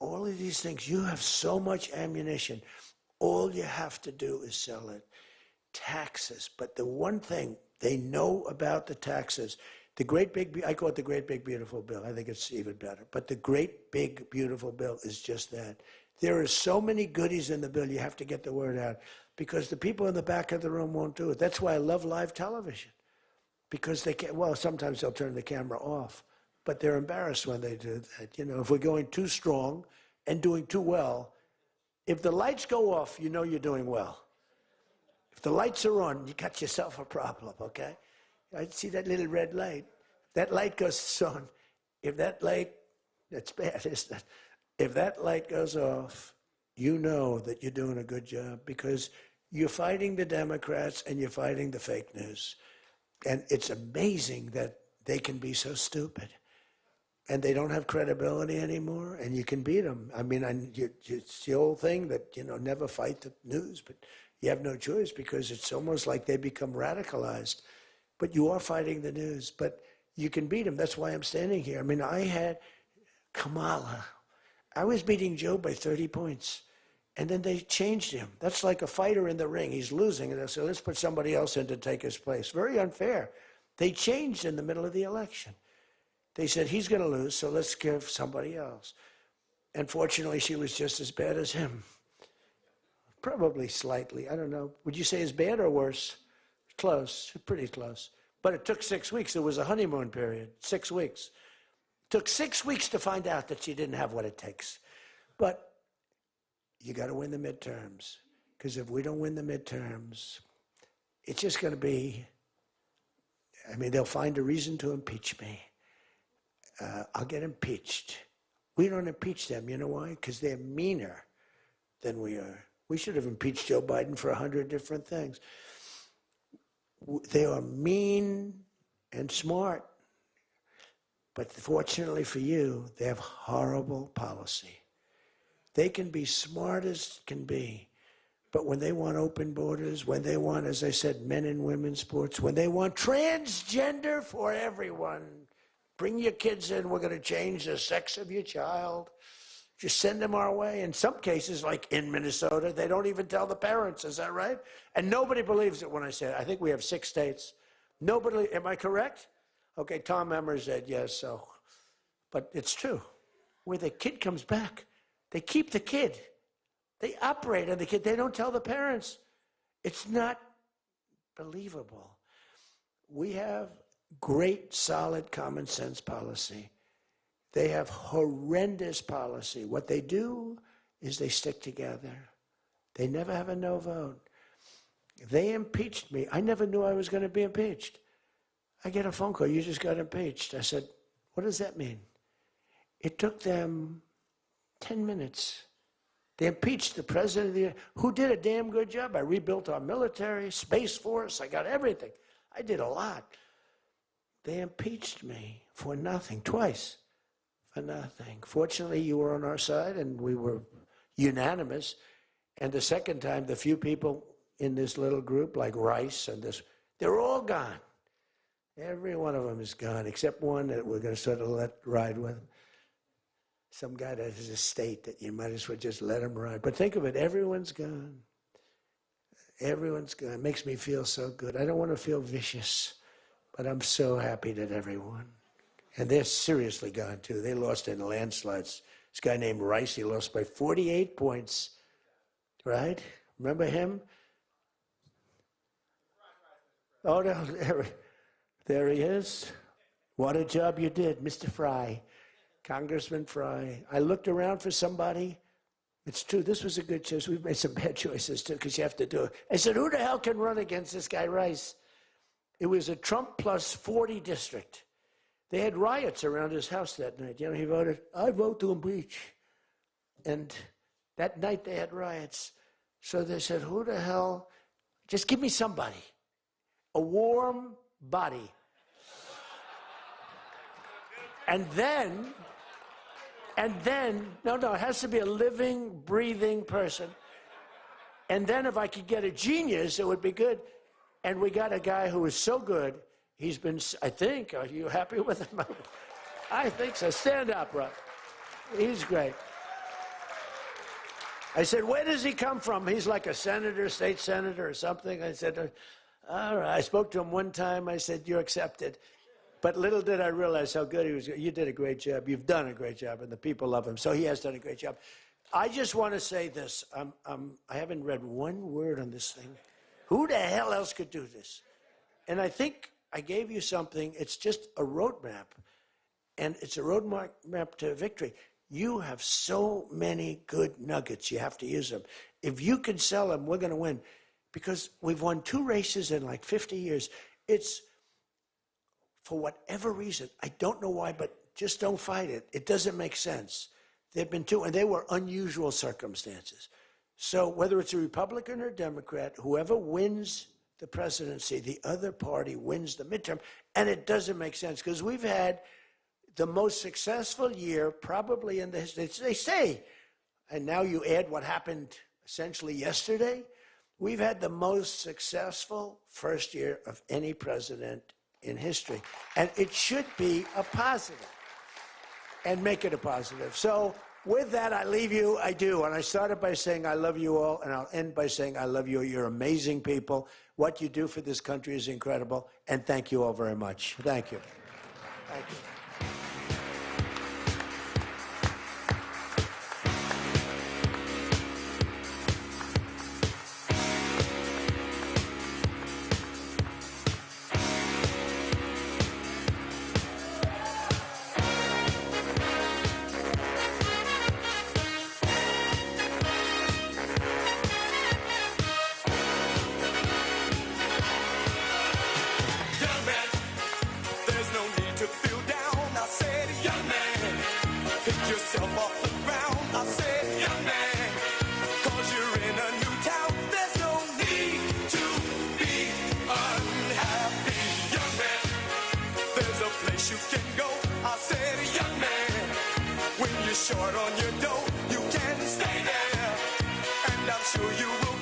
All of these things, you have so much ammunition. All you have to do is sell it. Taxes. But the one thing they know about the taxes, the great big, I call it the great big beautiful bill. I think it's even better. But the great big beautiful bill is just that. There are so many goodies in the bill, you have to get the word out. Because the people in the back of the room won't do it. That's why I love live television. Because they can't, well, sometimes they'll turn the camera off. But they're embarrassed when they do that. If we're going too strong and doing too well, if the lights go off, you know you're doing well. If the lights are on, you got yourself a problem, okay? I see that little red light. That light goes on. If that light, that's bad, isn't it? If that light goes off, you know that you're doing a good job because you're fighting the Democrats and you're fighting the fake news. And it's amazing that they can be so stupid. And they don't have credibility anymore, and you can beat them. I mean, it's the old thing that, never fight the news, but you have no choice because it's almost like they become radicalized. But you are fighting the news, but you can beat them. That's why I'm standing here. I mean, I had Kamala. I was beating Joe by 30 points, and then they changed him. That's like a fighter in the ring. He's losing, and they said, let's put somebody else in to take his place. Very unfair. They changed in the middle of the election. They said, he's going to lose, so let's give somebody else. And fortunately, she was just as bad as him. Probably slightly. I don't know. Would you say as bad or worse? Close. Pretty close. But it took 6 weeks. It was a honeymoon period. 6 weeks. It took 6 weeks to find out that she didn't have what it takes. But you got to win the midterms. Because if we don't win the midterms, it's just going to be, they'll find a reason to impeach me. I'll get impeached. We don't impeach them. You know why? Because they're meaner than we are. We should have impeached Joe Biden for 100 different things. They are mean and smart. But fortunately for you, they have horrible policy. They can be smart as can be. But when they want open borders, when they want, as I said, men and women's sports, when they want transgender for everyone, bring your kids in, we're going to change the sex of your child. Just send them our way. In some cases, like in Minnesota, they don't even tell the parents. Is that right? And nobody believes it when I say it. I think we have 6 states. Nobody, am I correct? Okay, Tom Emmer said yes, so. But it's true. Where the kid comes back, they keep the kid. They operate on the kid. They don't tell the parents. It's not believable. We have great, solid, common sense policy. They have horrendous policy. What they do is they stick together. They never have a no vote. They impeached me. I never knew I was going to be impeached. I get a phone call, you just got impeached. I said, what does that mean? It took them 10 minutes. They impeached the president of the United States, who did a damn good job. I rebuilt our military, Space Force, I got everything. I did a lot. They impeached me for nothing, twice, for nothing. Fortunately, you were on our side, and we were unanimous. And the second time, the few people in this little group, like Rice and this, they're all gone. Every one of them is gone, except one that we're going to sort of let ride with. Some guy that has a state that you might as well just let him ride. But think of it, everyone's gone. Everyone's gone. It makes me feel so good. I don't want to feel vicious, but I'm so happy that everyone. And they're seriously gone, too. They lost in landslides. This guy named Rice, he lost by 48 points, right? Remember him? Oh, no, there he is. What a job you did, Mr. Fry, Congressman Fry. I looked around for somebody. It's true, this was a good choice. We've made some bad choices, too, because you have to do it. I said, who the hell can run against this guy, Rice? It was a Trump plus 40 district. They had riots around his house that night. You know, he voted, I vote to impeach. And that night they had riots. So they said, who the hell? Just give me somebody. A warm body. And then, no, it has to be a living, breathing person. And then if I could get a genius, it would be good. And we got a guy who is so good. He's been, I think, are you happy with him? I think so. Stand up, bro. He's great. I said, where does he come from? He's like a senator, state senator or something. I said, all right. I spoke to him one time. I said, you're accepted. But little did I realize how good he was. You did a great job. You've done a great job, and the people love him. So he has done a great job. I just want to say this. I haven't read one word on this thing. Who the hell else could do this? And I think I gave you something. It's just a roadmap, and it's a roadmap to victory. You have so many good nuggets. You have to use them. If you can sell them, we're going to win, because we've won 2 races in like 50 years. It's, for whatever reason, I don't know why, but just don't fight it. It doesn't make sense. There've been 2, and they were unusual circumstances. So whether it's a Republican or Democrat, whoever wins the presidency, the other party wins the midterm, and it doesn't make sense, because we've had the most successful year probably in the history. They say, and now you add what happened essentially yesterday, we've had the most successful first year of any president in history. And it should be a positive, and make it a positive. So with that, I leave you. I do. And I started by saying I love you all, and I'll end by saying I love you. You're amazing people. What you do for this country is incredible, and thank you all very much. Thank you. Thank you. You can go, I said, young man, when you're short on your dough, you can stay there, and I'm sure you will.